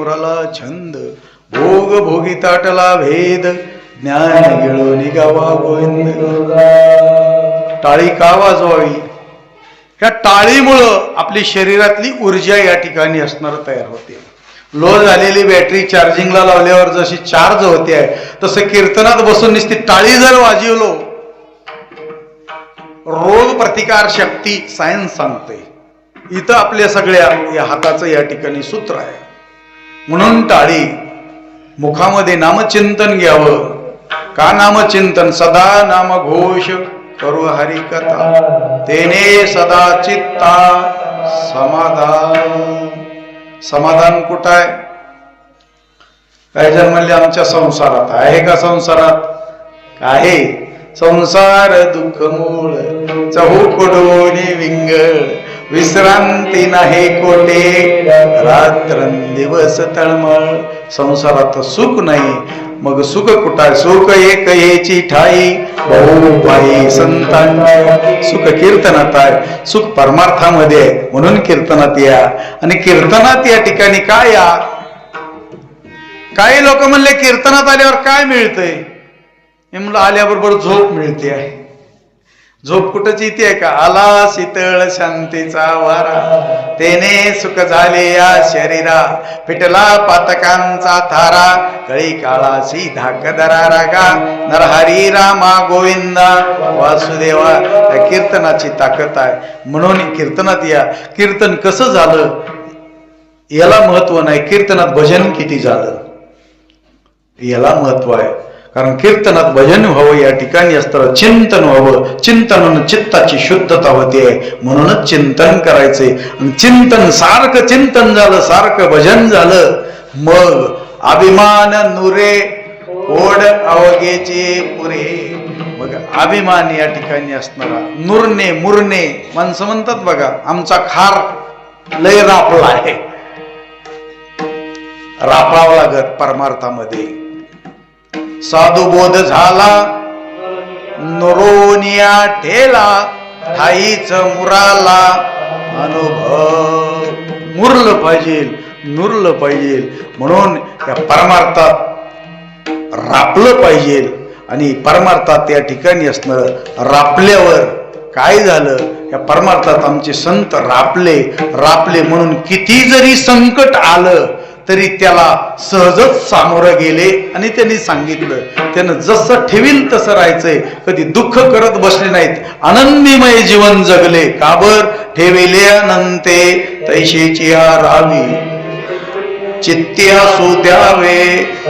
कुराला छंद, भोग भोगी ताटला भेद, ज्ञान गिळो निगावा गोविंद. टाळी का वाजवावी? ह्या टाळीमुळं आपली शरीरातली ऊर्जा या ठिकाणी असणार तयार होते. लो झालेली बॅटरी चार्जिंगला लावल्यावर जशी चार्ज होते आहे, तसं कीर्तनात बसून नुसती टाळी जर वाजवलो, रोग प्रतिकार शक्ती सायन्स सांगते. इथं आपल्या सगळ्या या हाताचं या ठिकाणी सूत्र आहे. म्हणून टाळी. मुखामध्ये नामचिंतन घ्यावं. का नामचिंतन? सदा नाम घोष करू हरी कथा, तेने सदा चित्ता समाधान. समाधान कुठं आहे? काही जण म्हणले आमच्या संसारात आहे. का संसारात आहे? संसार दुःख मूळ, चहूकडोनी विंगळ, विश्रांती नाही कोठे, रात्रंदिवस तळमळ. संसारात सुख नाही, मग सुख कुठं? सुख एक येची ठाई, बहु पायी संतांची. सुख कीर्तनात आहे, सुख परमार्थामध्ये आहे. म्हणून कीर्तनात या. आणि कीर्तनात या ठिकाणी काय या? काही लोक म्हणले कीर्तनात आल्यावर काय मिळतंय? मी म्हणलं आल्याबरोबर झोप मिळते आहे. झोप कुठंची इथे आहे का? आला शीतळ शांतीचा वारा, तेने सुख झाले या शरीरा, फिटला पातकांचा थारा, कळी काळाशी धाक धरा रागा, नरहरी रामा गोविंदा वासुदेवा. या कीर्तनाची ताकद आहे. म्हणून कीर्तनात या. कीर्तन कसं झालं याला महत्व नाही, कीर्तनात भजन किती झालं याला महत्व आहे. कारण कीर्तनात भजन व्हावं, या ठिकाणी असतं चिंतन व्हावं. चिंतनानं चित्ताची शुद्धता होते. म्हणूनच चिंतन करायचे. आणि चिंतन सारखं चिंतन झालं, सारखं भजन झालं, मग अभिमान नुरे ओढ अवघेचे पुरे. मग अभिमान या ठिकाणी असणारा नुरणे मुरणे. माणसं म्हणतात बघा आमचा खार लय रापला आहे. रापावं लागत परमार्थामध्ये. साधू बोध झाला नुरोनिया ठेला, ठाईच मुराला अनुभव. मुरलं पाहिजे, नुरलं पाहिजे. म्हणून या परमार्थात रापलं पाहिजे. आणि परमार्थात या ठिकाणी असणार रापल्यावर काय झालं? या परमार्थात आमचे संत रापले म्हणून किती जरी संकट आलं तरी त्याला सहजच सामोरं गेले. आणि त्यांनी सांगितलं त्यानं जसं ठेवील तसं राहायचंय. कधी दुःख करत बसले नाहीत, आनंदीमय जीवन जगले. काबर? ठेविले अनंते तैशेची रावी, चित्ती असू द्यावे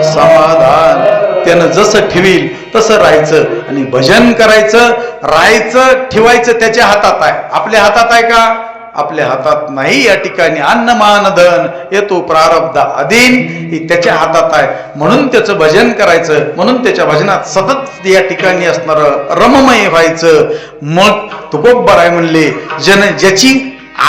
समाधान. त्यानं जसं ठेवील तसं राहायचं. आणि भजन करायचं, राहायचं, ठेवायचं त्याच्या हातात आहे. आपल्या हातात आहे का? आपल्या हातात नाही. या ठिकाणी अन्नमान धन येतो प्रारब्ध अधीन, ही त्याच्या हातात आहे. म्हणून त्याचं भजन करायचं. म्हणून त्याच्या भजनात सतत या ठिकाणी असणार रममय व्हायचं. मग तुकोबराय म्हणले ज्याची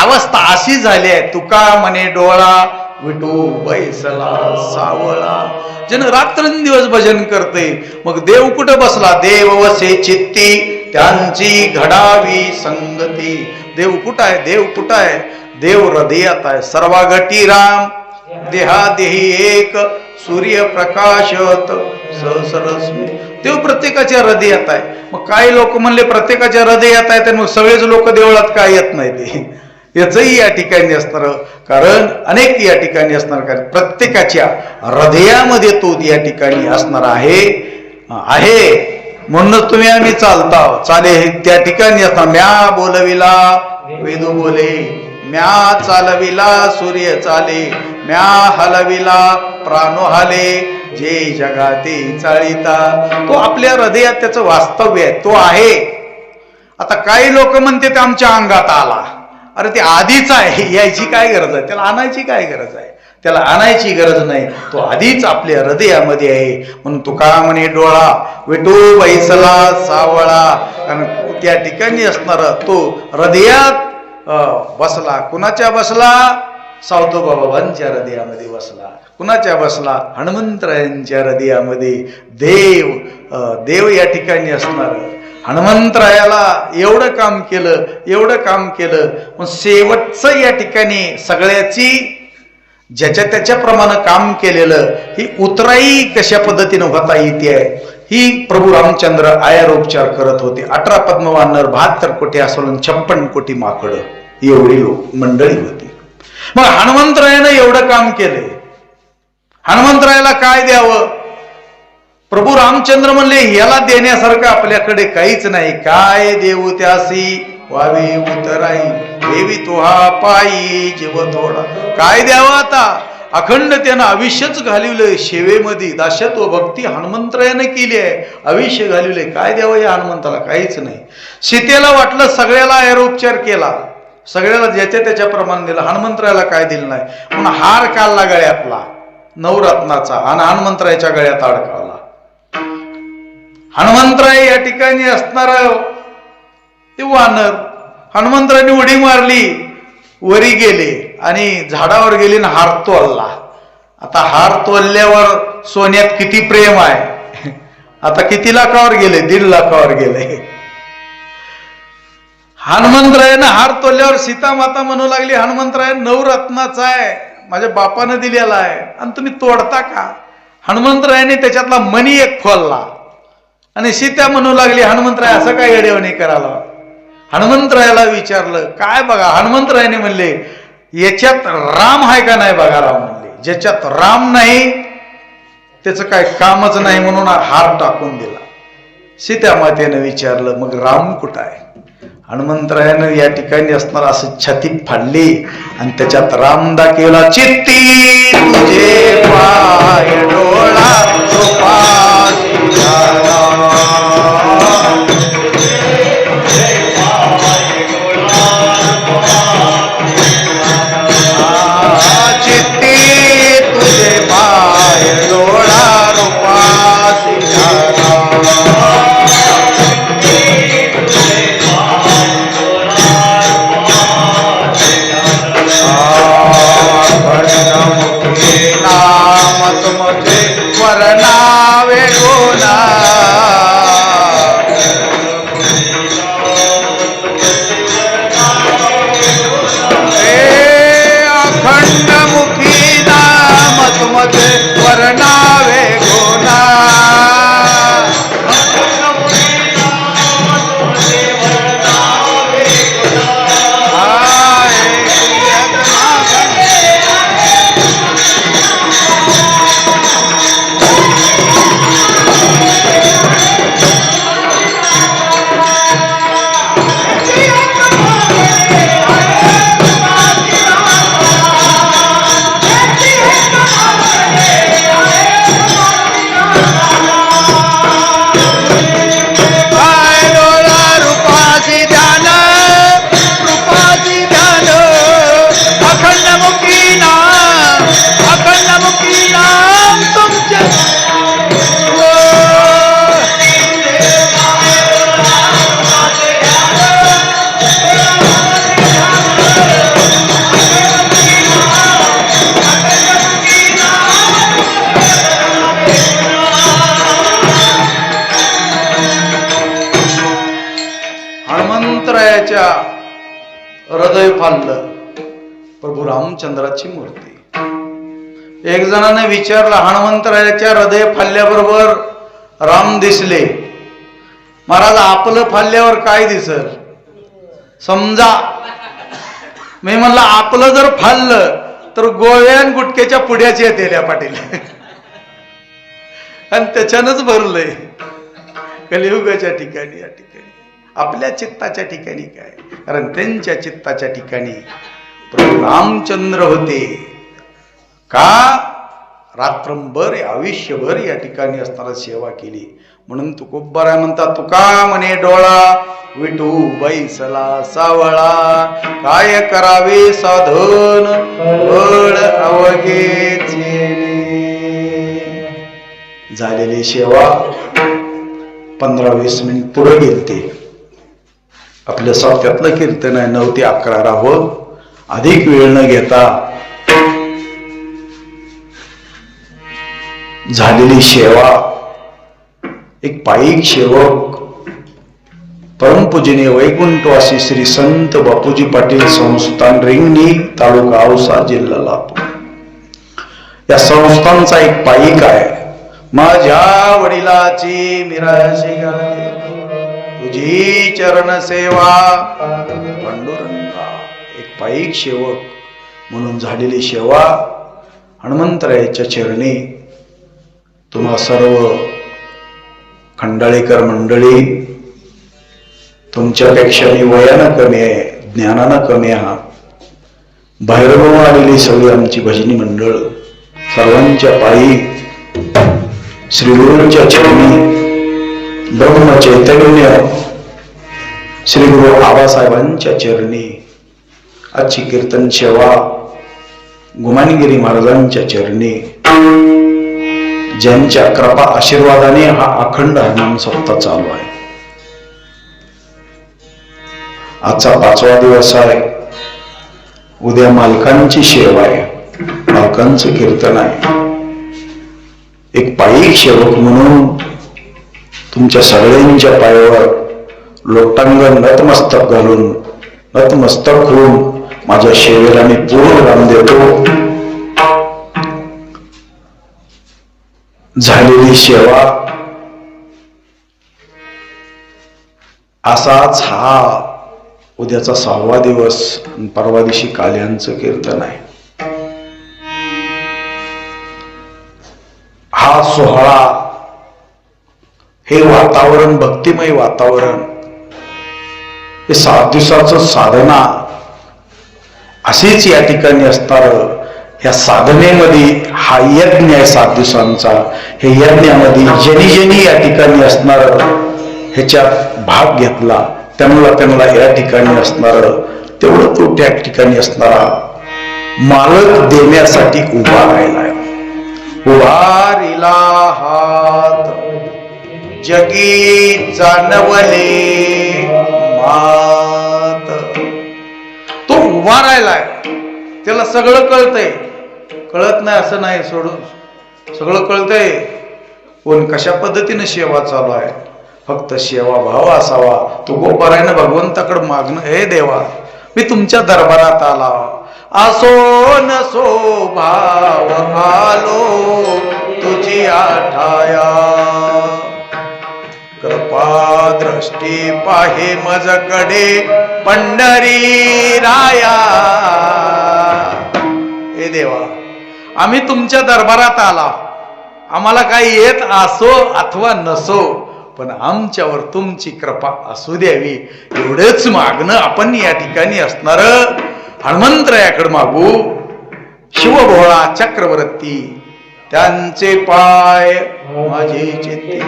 अवस्था अशी झाली आहे, तुका म्हणे डोळा विटू बैसला सावळा. ज्यानं रात्रंदिवस भजन करते, मग देव कुठं बसला? देव वसे चित्ती त्यांची घडावी संगती. देव कुठं आहे? देव कुठं आहे? देव हृदयात आहे. सर्वागटी राम देहादेही एक, सूर्य प्रकाशत सहस्रस्मी. देव प्रत्येकाच्या हृदयात आहे. मग काही लोक म्हणले प्रत्येकाच्या हृदयात आहे, तर मग सगळेच लोक देवळात काय येत नाही? ते याचंही या ठिकाणी असणार कारण अनेक या ठिकाणी असणार कारण प्रत्येकाच्या हृदयामध्ये तो या ठिकाणी असणार आहे. म्हणूनच तुम्ही आम्ही चाले त्या ठिकाणी असणार. म्या बोलविला वेदू बोले, म्या चालविला सूर्य चाले, म्या हलविला प्राणो हाले, जे जगाते चाळीता. तो आपल्या हृदयात त्याचं वास्तव्य आहे, तो आहे. आता काही लोक म्हणते ते आमच्या अंगात आला. अरे ते आधीच आहे, यायची काय गरज आहे? त्याला आणायची काय गरज आहे? त्याला आणायची गरज नाही. तो आधीच आपल्या हृदयामध्ये आहे. म्हणून तुका म्हणे डोळा विटू बैसला सावळा. कारण त्या ठिकाणी असणार तो हृदयात बसला. कुणाच्या बसला? सावतोबाबांच्या हृदयामध्ये बसला. कुणाच्या बसला? हनुमंतरायांच्या हृदयामध्ये. देव या ठिकाणी असणार. हनुमंतरायाला एवढं काम केलं. मग शेवटचं या ठिकाणी सगळ्याची ज्याच्या त्याच्याप्रमाणे काम केलेलं ही उतराई कशा पद्धतीनं होता येते ही प्रभू रामचंद्र आयारोपचार करत होते. 18 पद्मवानर, 72 कोटी अस्वलं, 56 कोटी माकड एवढी लोक मंडळी होती. मग हनुमंतरायानं एवढं काम केलंय. हनुमंतरायाला काय द्यावं? प्रभू रामचंद्र म्हणले याला देण्यासारखं आपल्याकडे काहीच नाही. काय देऊ त्यासी वावे उतराई, देवी तुहा पायी जीव थोडा. काय द्यावं आता? अखंड त्यानं आयुष्यच घालवलंय सेवेमध्ये. दासत्व भक्ती हनुमंतरायानं केली आहे, आयुष्य घालवलंय. काय द्यावं या हनुमंताला? काहीच नाही. सीतेला वाटलं सगळ्याला आयरोपचार केला, सगळ्याला ज्याच्या त्याच्याप्रमाणे दिला. हनुमंतरायाला काय दिलं नाही म्हणून हार काढला गळ्यातला नवरत्नाचा आणि हनुमंतरायाच्या गळ्यात अडकवला. हनुमंतराय या ठिकाणी असणार ते वानर हनुमंतरायांनी उडी मारली, वरी गेले आणि झाडावर गेले आणि हार तोलला. आता हार तोलल्यावर सोन्यात किती प्रेम आहे. आता किती लाखावर गेले? 1.5 लाखावर गेले. हनुमंतरायानं हार तोलल्यावर सीता माता म्हणू लागली हनुमंतराय नवरत्नाचा आहे, माझ्या बापानं दिलेला आहे आणि तुम्ही तोडता का? हनुमंतरायाने त्याच्यातला मणी एक खोलला आणि सीता म्हणू लागली हनुमंतराय असं काय येडेवणी करायला? हनुमंतरायाला विचारलं काय बघा. हनुमंतरायाने म्हणले याच्यात राम आहे का नाही बघा. राम म्हणले ज्याच्यात राम नाही त्याचं काय कामच नाही म्हणून हार टाकून दिला. सीता मातेनं विचारलं मग राम कुठं आहे? हनुमंतरायानं या ठिकाणी असणार असं छाती फाडली आणि त्याच्यात राम दाखवला. चित्ती तुझे पाय डोळा हृदय फाललं. प्रभू रामचंद्राची मूर्ती. एक जणाने विचारलं हनुमंतरायाच्या हृदय फालल्याबरोबर राम दिसले. महाराज आपलं फालल्यावर काय दिसल? समजा मी म्हणलं आपलं जर फाललं तर गोव्यान गुटक्याच्या पुढ्याच येते त्या पाटील आणि त्याच्यानंच भरलंय. कलियुगाच्या ठिकाणी या ठिकाणी आपल्या चित्ताच्या ठिकाणी काय? कारण त्यांच्या चित्ताच्या ठिकाणी प्रभू रामचंद्र होते. का? रात्रंभर आयुष्यभर या ठिकाणी असणारा सेवा केली म्हणून तुकोबाराय म्हणतात तुका म्हणे डोळा विठू बैसला सावळा काय करावे साधन बळ अवघेचे. झालेली सेवा 15-20 मिनिट पुढे गेलते. आपल्या साथ्यातलं कीर्तन आहे 9 ते 11 राहावं. अधिक वेळ न घेता झालेली सेवा. एक पायिक सेवक परमपूजनीय वैकुंठवासी श्री संत बापूजी पाटील संस्थान रिंगणी तालुका औसा जिल्हा लातूर या संस्थांचा एक पाईक आहे, माझ्या वडिलाची मिराशी गाणे तुझी चरण सेवा पांडुरंगा. एक पाईक सेवक म्हणून झालेली सेवा हनुमंतरायाच्या चरणी तुम्हा सर्व खंडाळेकर मंडळी, तुमच्यापेक्षा मी वयानं कमी आहे, ज्ञानानं कमी आहात. बाहेरून आलेली सगळी आमची भजनी मंडळ सर्वांच्या पायी श्री गुरूंच्या चरणी, ब्रह्म चैतन्य श्री गुरु आबासाहेबांच्या चरणी आजची कीर्तन सेवा गुमानगिरी महाराजांच्या चरणी, ज्यांच्या कृपा आशीर्वादाने हा अखंड हरिनाम सप्ताह चालू आहे. आजचा 5वा दिवस आहे. उद्या मालकांची सेवा आहे, मालकांचं कीर्तन आहे. एक पायिक सेवक म्हणून तुमच्या सगळ्यांच्या पायावर लोटांगण नतमस्तक घालून नतमस्तक होऊन माझ्या सेवेला मी पूर्ण राम देतो. झालेली सेवा असाच हा उद्याचा 6वा दिवस, परवा दिवशी काल्यांचं कीर्तन आहे. हा सोहळा, हे वातावरण, भक्तिमय वातावरण, हे 7 दिवसाचं साधना अशीच या ठिकाणी असणार. या साधनेमध्ये हा यज्ञ आहे 7 दिवसांचा. हे यज्ञामध्ये ज्यांनी ज्यांनी या ठिकाणी असणार ह्याच्यात भाग घेतला त्यांना या ठिकाणी असणार तेवढं तो त्या ठिकाणी असणारा मालक देण्यासाठी उभा राहिलाय. उभारिला हात जगी जाणवले मात. तो उभा राहिलाय, त्याला सगळं कळतंय. कळत नाही असं नाही, सोडून सगळं कळतंय. कोण कशा पद्धतीने सेवा चालू आहे, फक्त सेवा भाव असावा. तू गोपारायण भगवंताकडे मागणं, हे देवा मी तुमच्या दरबारात आला, असो नसो भाव आलो तुझी आठाया. कृपा दृष्टी पाहे मजकडे पंढरी राया. हे देवा आम्ही तुमच्या दरबारात आला, आम्हाला काही येत असो अथवा नसो, पण आमच्यावर तुमची कृपा असू द्यावी एवढंच मागणं आपण या ठिकाणी असणार हनुमंतरायाकडे मागू. शिवभोळा चक्रवर्ती त्यांचे पाय माझे चित्ते,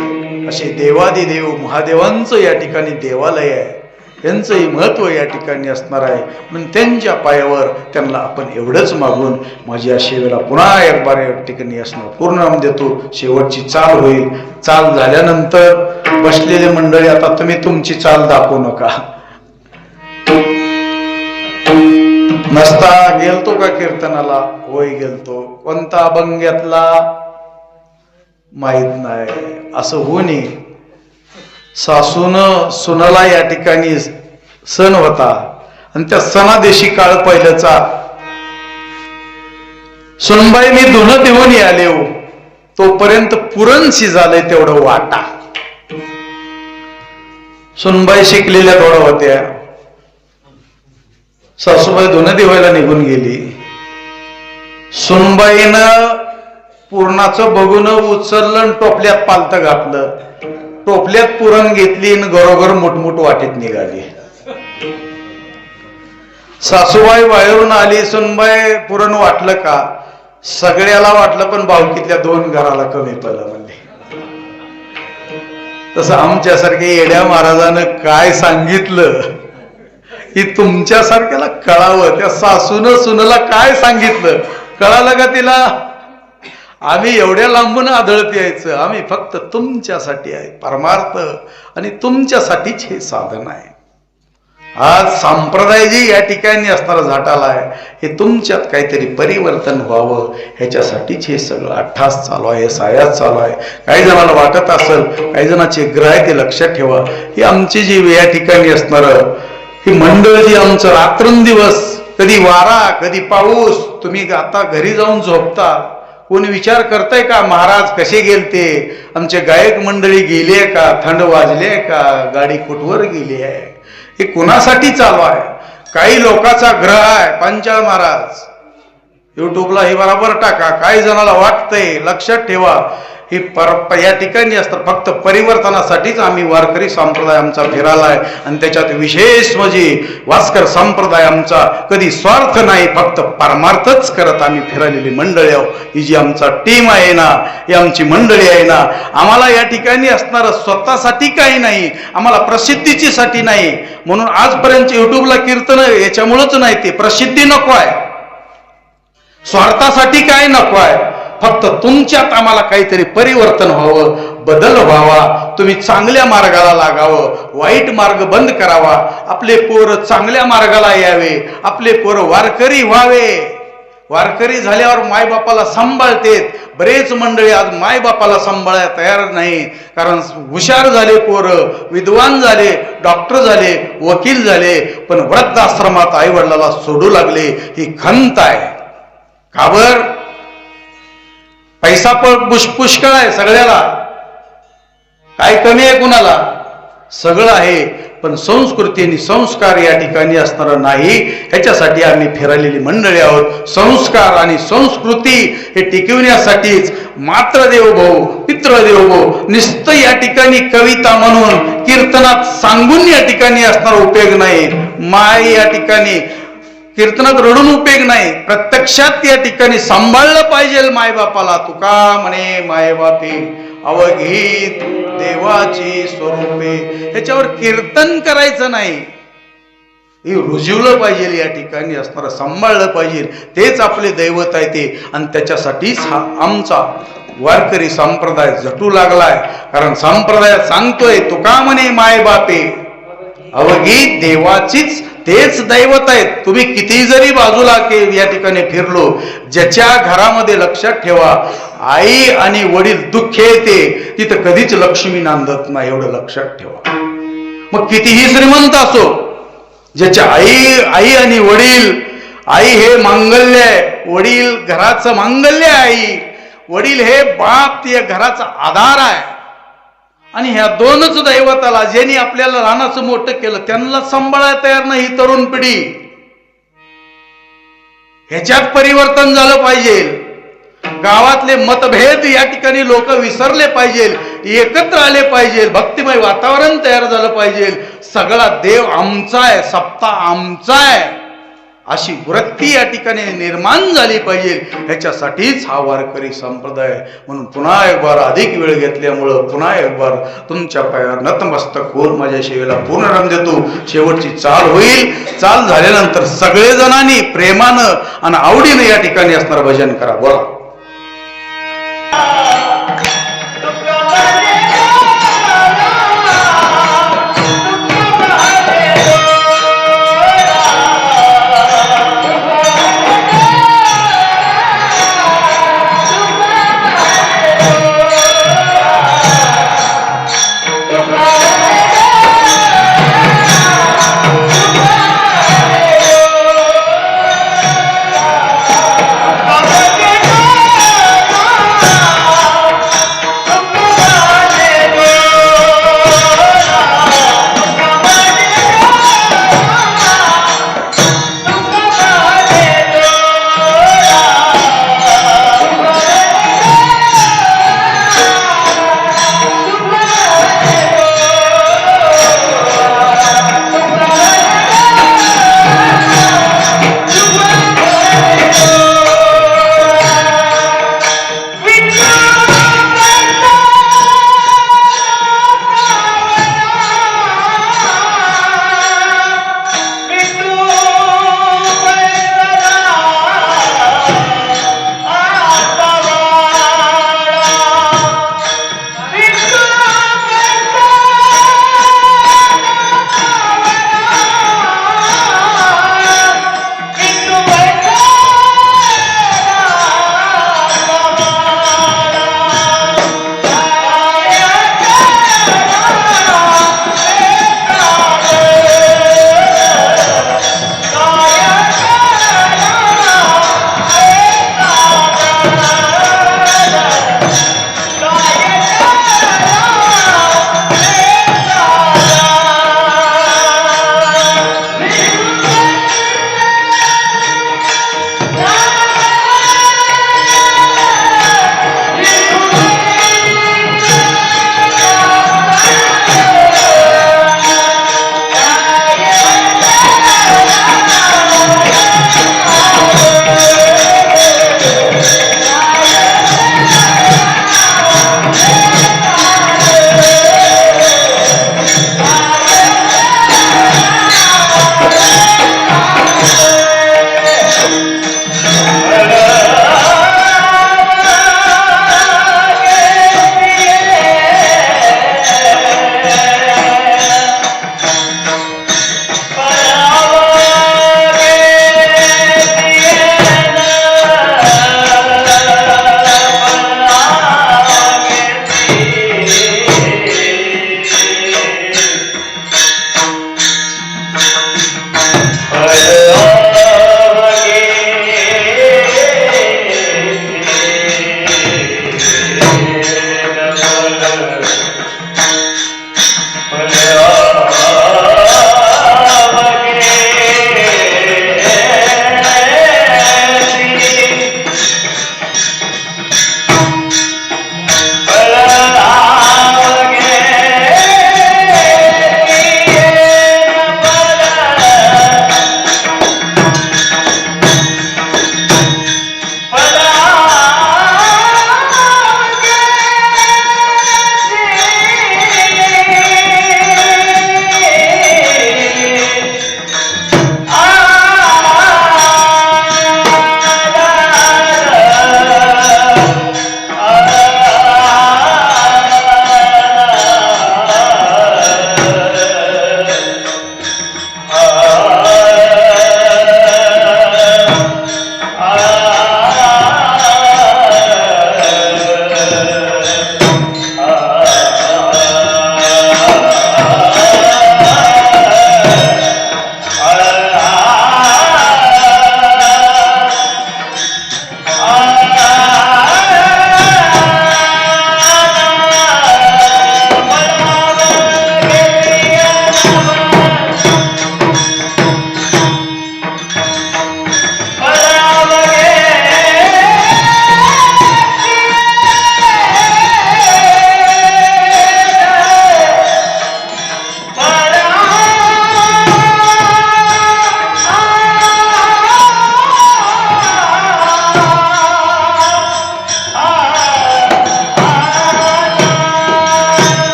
असे देवादिदेव महादेवांचं या ठिकाणी देवालय आहे. त्यांचंही महत्व या ठिकाणी असणार आहे. म्हणून त्यांच्या पायावर त्यांना आपण एवढंच मागून माझ्या सेवेला पुन्हा एक बार या ठिकाणी असणार पूर्ण नाम देतो. शेवटची चाल होईल. चाल झाल्यानंतर बसलेले मंडळी, आता तुम्ही तुमची चाल दाखवू नका. नसता गेलतो का कीर्तनाला? होय गेलतो. कोणता अभंग घेतला माहित नाही. असं होऊ नये. सासून सुनाला या ठिकाणी सण होता आणि त्या सणा दिवशी काळ पहिल्याचा सुनबाई मी धुणं देऊन आले, तोपर्यंत पुरण शिजालय तेवढं वाटा. सुनबाई शिकलेल्या थोड्या होत्या. सासूबाई धुणं देवायला निघून गेली. सुनबाईनं पुरणाचं बघून उचललं, टोपल्यात पालतं घातलं, टोपल्यात पुरण घेतली आणि घरोघर मोठमोठ वाटीत निघाली. सासूबाई बाहेरून आली. सुनबाई पुरण वाटलं का? सगळ्याला वाटलं, पण भावकीतल्या 2 घराला कमी पडलं म्हणले. तसं आमच्यासारख्या येड्या महाराजानं काय सांगितलं की तुमच्यासारख्याला कळावं. त्या सासून सुनला काय सांगितलं कळालं का तिला? आम्ही एवढ्या लांबून आदळत यायचं, आम्ही फक्त तुमच्यासाठी आहे परमार्थ, आणि तुमच्यासाठीच हे साधन आहे. आज संप्रदाय जी या ठिकाणी असणारा झाटाला आहे, हे तुमच्यात काहीतरी परिवर्तन व्हावं ह्याच्यासाठीच हे सगळं अट्ठास चालू आहे, सायात चालू आहे. काही जणांना वाटत असेल, काही जणांचे ग्रह ते लक्षात ठेवा. ही आमची जी या ठिकाणी असणार ही मंडळ जी आमचं रात्रंदिवस, कधी वारा कधी पाऊस, तुम्ही आता घरी जाऊन झोपता, कोणी विचार करतंय का महाराज कसे गेलते, आमचे गायक मंडळी गेली आहे का, थंड वाजली आहे का, गाडी कुठवर गेली आहे, हे कुणासाठी चालू आहे? काही लोकांचा ग्रह आहे पंचाळ महाराज. युट्यूबला हे बरोबर टाका, काही जणाला वाटतंय, लक्षात ठेवा ही या ठिकाणी असतात फक्त परिवर्तनासाठीच आम्ही वारकरी संप्रदाय आमचा फिरायला आहे. आणि त्याच्यात विशेष म्हणजे वास्कर संप्रदाय आमचा कधी स्वार्थ नाही, फक्त परमार्थच करत आम्ही फिरलेली मंडळी आहो. ही जी आमचा टीम आहे ना, ही आमची मंडळी आहे ना, आम्हाला या ठिकाणी असणारं स्वतःसाठी काही नाही, आम्हाला प्रसिद्धीची साठी नाही. म्हणून आजपर्यंत युट्यूबला कीर्तन याच्यामुळेच नाही, ते प्रसिद्धी नको आहे, स्वार्थासाठी काय नको आहे, फक्त तुमच्यात आम्हाला काहीतरी परिवर्तन व्हावं, बदल व्हावा, तुम्ही चांगल्या मार्गाला लागावं, वाईट मार्ग बंद करावा, आपले पोरं चांगल्या मार्गाला यावे, आपले पोरं वारकरी व्हावे. वारकरी झाल्यावर मायबापाला सांभाळतेत. बरेच मंडळी आज मायबापाला सांभाळायला तयार नाही, कारण हुशार झाले पोरं, विद्वान झाले, डॉक्टर झाले, वकील झाले, पण वृद्धाश्रमात आई वडिलाला सोडू लागले. ही खंत आहे. का बर? पैसा पुष्कळ आहे सगळ्याला, काय कमी आहे कुणाला? सगळं आहे, पण संस्कृती आणि संस्कार या ठिकाणी असणार नाही. ह्याच्यासाठी आम्ही फिरलेली मंडळी आहोत. संस्कार आणि संस्कृती हे टिकविण्यासाठीच मात्र देवभाऊ पित्र देवभाऊ नुसतं या ठिकाणी कविता म्हणून कीर्तनात सांगून या ठिकाणी असणार उपयोग नाही. माय या ठिकाणी कीर्तनात रडून उपयोग नाही, प्रत्यक्षात या ठिकाणी सांभाळलं पाहिजे मायबापाला. तुका म्हणे मायबापे अवघीत देवाची स्वरूपे, ह्याच्यावर कीर्तन करायचं नाही, हे रुजवलं पाहिजे, या ठिकाणी असणारं सांभाळलं पाहिजे. तेच आपले दैवत आहे ते. आणि त्याच्यासाठीच हा आमचा वारकरी संप्रदाय झटू लागलाय. कारण संप्रदायात सांगतोय तुका म्हणे मायबापे अवघी देवाचीच तेच दैवत आहेत. तुम्ही किती जरी बाजूला या ठिकाणी फिरलो, ज्याच्या घरामध्ये लक्षात ठेवा आई आणि वडील दुःख येते तिथं कधीच लक्ष्मी नांदत नाही, एवढं लक्षात ठेवा. मग कितीही श्रीमंत असो, ज्याच्या आई आणि वडील, आई हे मांगल्य आहे, वडील घराचं मांगल्य आहे, आई वडील हे बाप या घराचा आधार आहे. आणि ह्या दोनच दैवताला ज्यांनी आपल्याला लहानाचं मोठं केलं त्यांना सांभाळायला तयार नाही तरुण पिढी. ह्याच्यात परिवर्तन झालं पाहिजे. गावातले मतभेद या ठिकाणी लोक विसरले पाहिजे, एकत्र आले पाहिजे, भक्तिमय वातावरण तयार झालं पाहिजे. सगळा देव आमचा आहे, सप्ताह आमचा आहे, अशी वृत्ती या ठिकाणी निर्माण झाली पाहिजे. ह्याच्यासाठीच हा वारकरी संप्रदाय. म्हणून पुन्हा एक बार अधिक वेळ घेतल्यामुळं पुन्हा एक बार तुमच्या पायावर नतमस्तक होऊन माझ्या सेवेला पूर्ण देतो. शेवटची चाल होईल. चाल झाल्यानंतर सगळेजणांनी प्रेमानं आणि आवडीनं या ठिकाणी असणारं भजन करा. बोला.